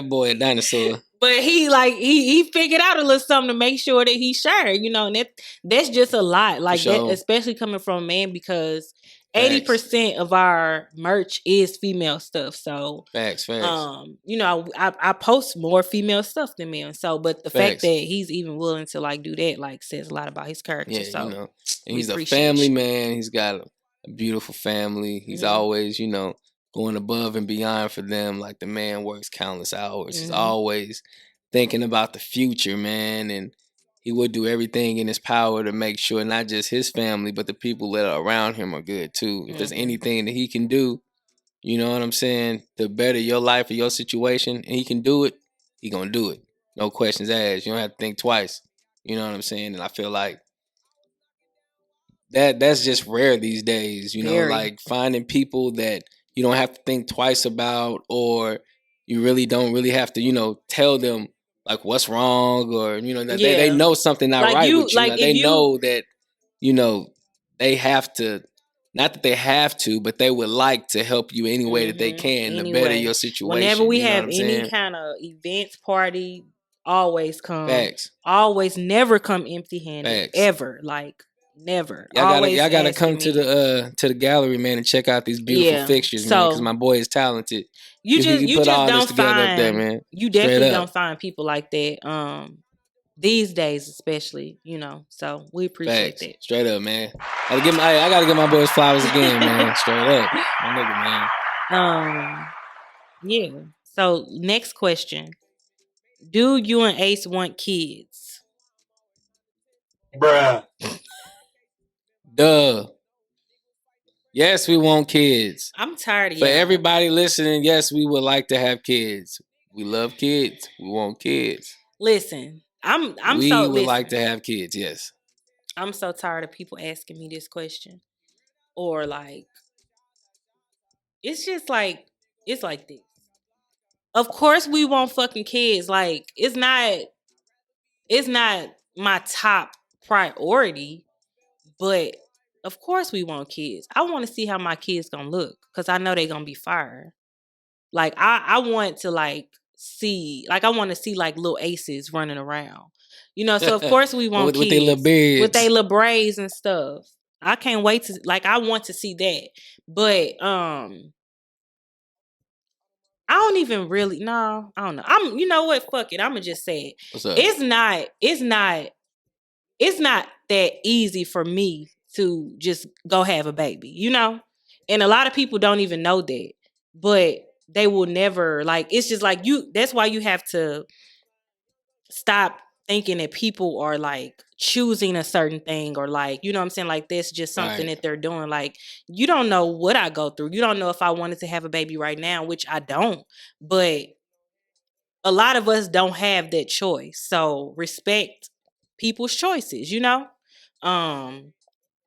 boy a dinosaur. But he figured out a little something to make sure that he shared, you know, and that's just a lot. Like that, especially coming from a man, because 80% of our merch is female stuff. So facts. You know, I post more female stuff than men. So, but the fact that he's even willing to like do that, like, says a lot about his character. Yeah, so you know, and he's a family man. He's got a beautiful family. He's always, you know, going above and beyond for them. Like the man works countless hours. He's always thinking about the future, man, and he would do everything in his power to make sure not just his family, but the people that are around him are good too. If there's anything that he can do, you know what I'm saying, to better your life or your situation, and he can do it, he gonna do it. No questions asked. You don't have to think twice. You know what I'm saying? And I feel like that's just rare these days, you know, like finding people that you don't have to think twice about, or you really don't really have to, you know, tell them like what's wrong, or, you know, they know something not like right with you. Like they know that, you know, they have to, not that they have to, but they would like to help you any way that they can to better your situation. Whenever we have any kind of events, party, always come. Always never come empty-handed. Ever. Like, never. Y'all gotta come to the gallery, man, and check out these beautiful fixtures, man, because my boy is talented. You just don't find up there, man. You definitely don't find people like that. These days, especially, you know. So we appreciate that. Straight up, man. I gotta give my boys flowers again, man. Straight up, my nigga, man. Yeah. So next question. Do you and Ace want kids? Bruh. Duh. Yes, we want kids. I'm tired of For y'all. everybody listening, yes, we would like to have kids. We love kids. We want kids. Listen, I'm we so would listen. like to have kids. Yes. I'm so tired of people asking me this question. Or like, it's just like, it's like this. Of course we want fucking kids. Like, it's not my top priority, but of course we want kids. I want to see how my kids gonna look because I know they gonna be fire. Like I want to like see, like I want to see like little aces running around. You know, so of course we want with kids their little beards, with their little braids and stuff. I can't wait to like. I want to see that, but I don't even really. No, I don't know. You know what? Fuck it. I'ma just say it. What's up? It's not that easy for me to just go have a baby. You know, and a lot of people don't even know that, but they will never like. It's just like you. That's why you have to stop thinking that people are like choosing a certain thing or like, you know what I'm saying? Like that's just something Right. that they're doing. Like you don't know what I go through. You don't know if I wanted to have a baby right now, which I don't. But a lot of us don't have that choice. So respect people's choices, you know?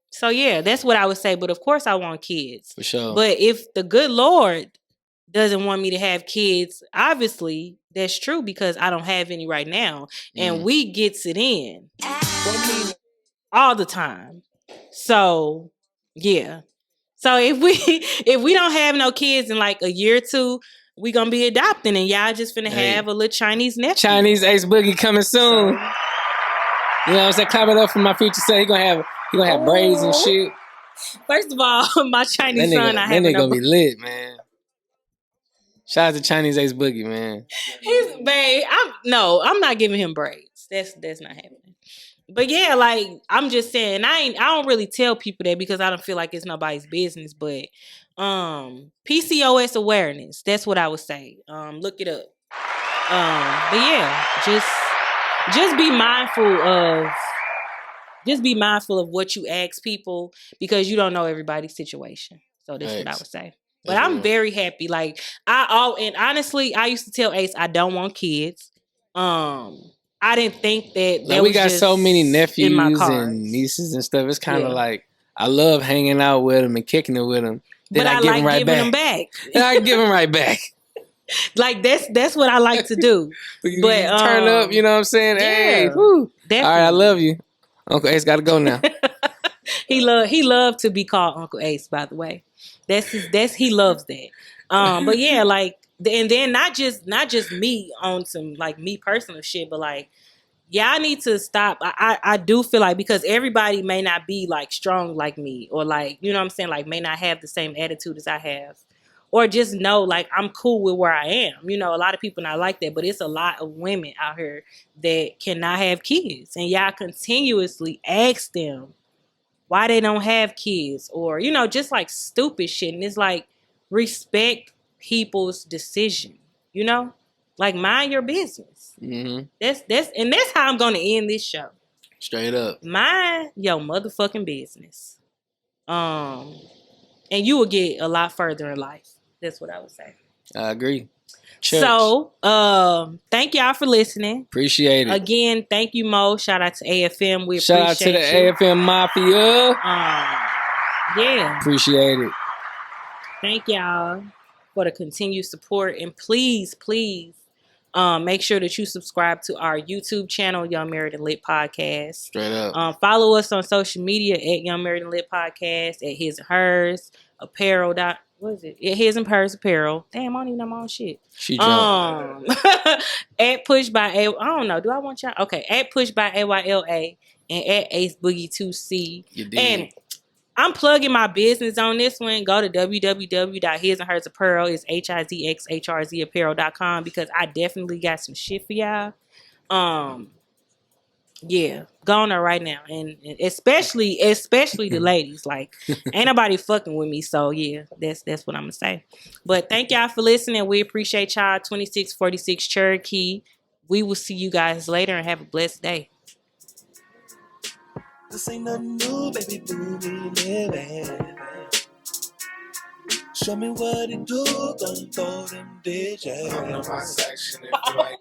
So yeah, that's what I would say. But of course I want kids. For sure. But if the good Lord doesn't want me to have kids, obviously that's true because I don't have any right now. And we gets it in all the time. So yeah. So if we don't have no kids in like a year or two, we gonna be adopting and y'all just finna have a little Chinese nephew. Chinese Ace Boogie coming soon. You know what I'm saying? Clap it up for my future son. He gonna have braids and shit. First of all, my Chinese son, I that have nigga gonna be lit, man. Shout out to Chinese Ace Boogie, man. I'm not giving him braids. That's not happening. But yeah, like I'm just saying, I don't really tell people that because I don't feel like it's nobody's business. But PCOS awareness, that's what I would say. Look it up. But yeah, just be mindful of what you ask people because you don't know everybody's situation. So that's what I would say. But I'm very happy. Like and honestly, I used to tell Ace I don't want kids. I didn't think that like we got just so many nephews and nieces and stuff. It's kind of like I love hanging out with them and kicking it with them. Then but I give like them right giving back. them back. Then I give them right back. Like that's what I like to do. But turn up, you know what I'm saying? Yeah, hey, whoo. All right, I love you. Uncle Ace got to go now. He loved to be called Uncle Ace, by the way. He loves that. But yeah, like and then not just me on some like me personal shit, but like I need to stop. I do feel like because everybody may not be like strong like me or like, you know what I'm saying, like may not have the same attitude as I have. Or just know like I'm cool with where I am. You know, a lot of people not like that, but it's a lot of women out here that cannot have kids. And y'all continuously ask them why they don't have kids or, you know, just like stupid shit. And it's like respect people's decision, you know? Like mind your business. Mm-hmm. That's how I'm gonna end this show. Straight up. Mind your motherfucking business. And you will get a lot further in life. That's what I would say. I agree. Church. So, thank y'all for listening. Appreciate it. Again, thank you, Mo. Shout out to AFM. We Shout out to the AFM Mafia. Yeah. Appreciate it. Thank y'all for the continued support. And please, make sure that you subscribe to our YouTube channel, Young Married and Lit Podcast. Straight up. Follow us on social media at Young Married and Lit Podcast, at His and Hers Apparel. What is it? At His and Hers Apparel. Damn, I don't even know my own shit. She drunk. At Push by A. I don't know. Do I want y'all? Okay. At Push by AYLA and at Ace Boogie 2C. You did. And I'm plugging my business on this one. Go to www.hisandhersapparel. It's HIZXHRZapparel.com because I definitely got some shit for y'all. Yeah, go on there right now, and especially the ladies. Like, ain't nobody fucking with me, so yeah, that's what I'm gonna say. But thank y'all for listening. We appreciate y'all. 2646 Cherokee. we will see you guys later and have a blessed day. This ain't nothing new, baby boo, we living. Show me what it do, gon' throw them digits. I'm in my section if you like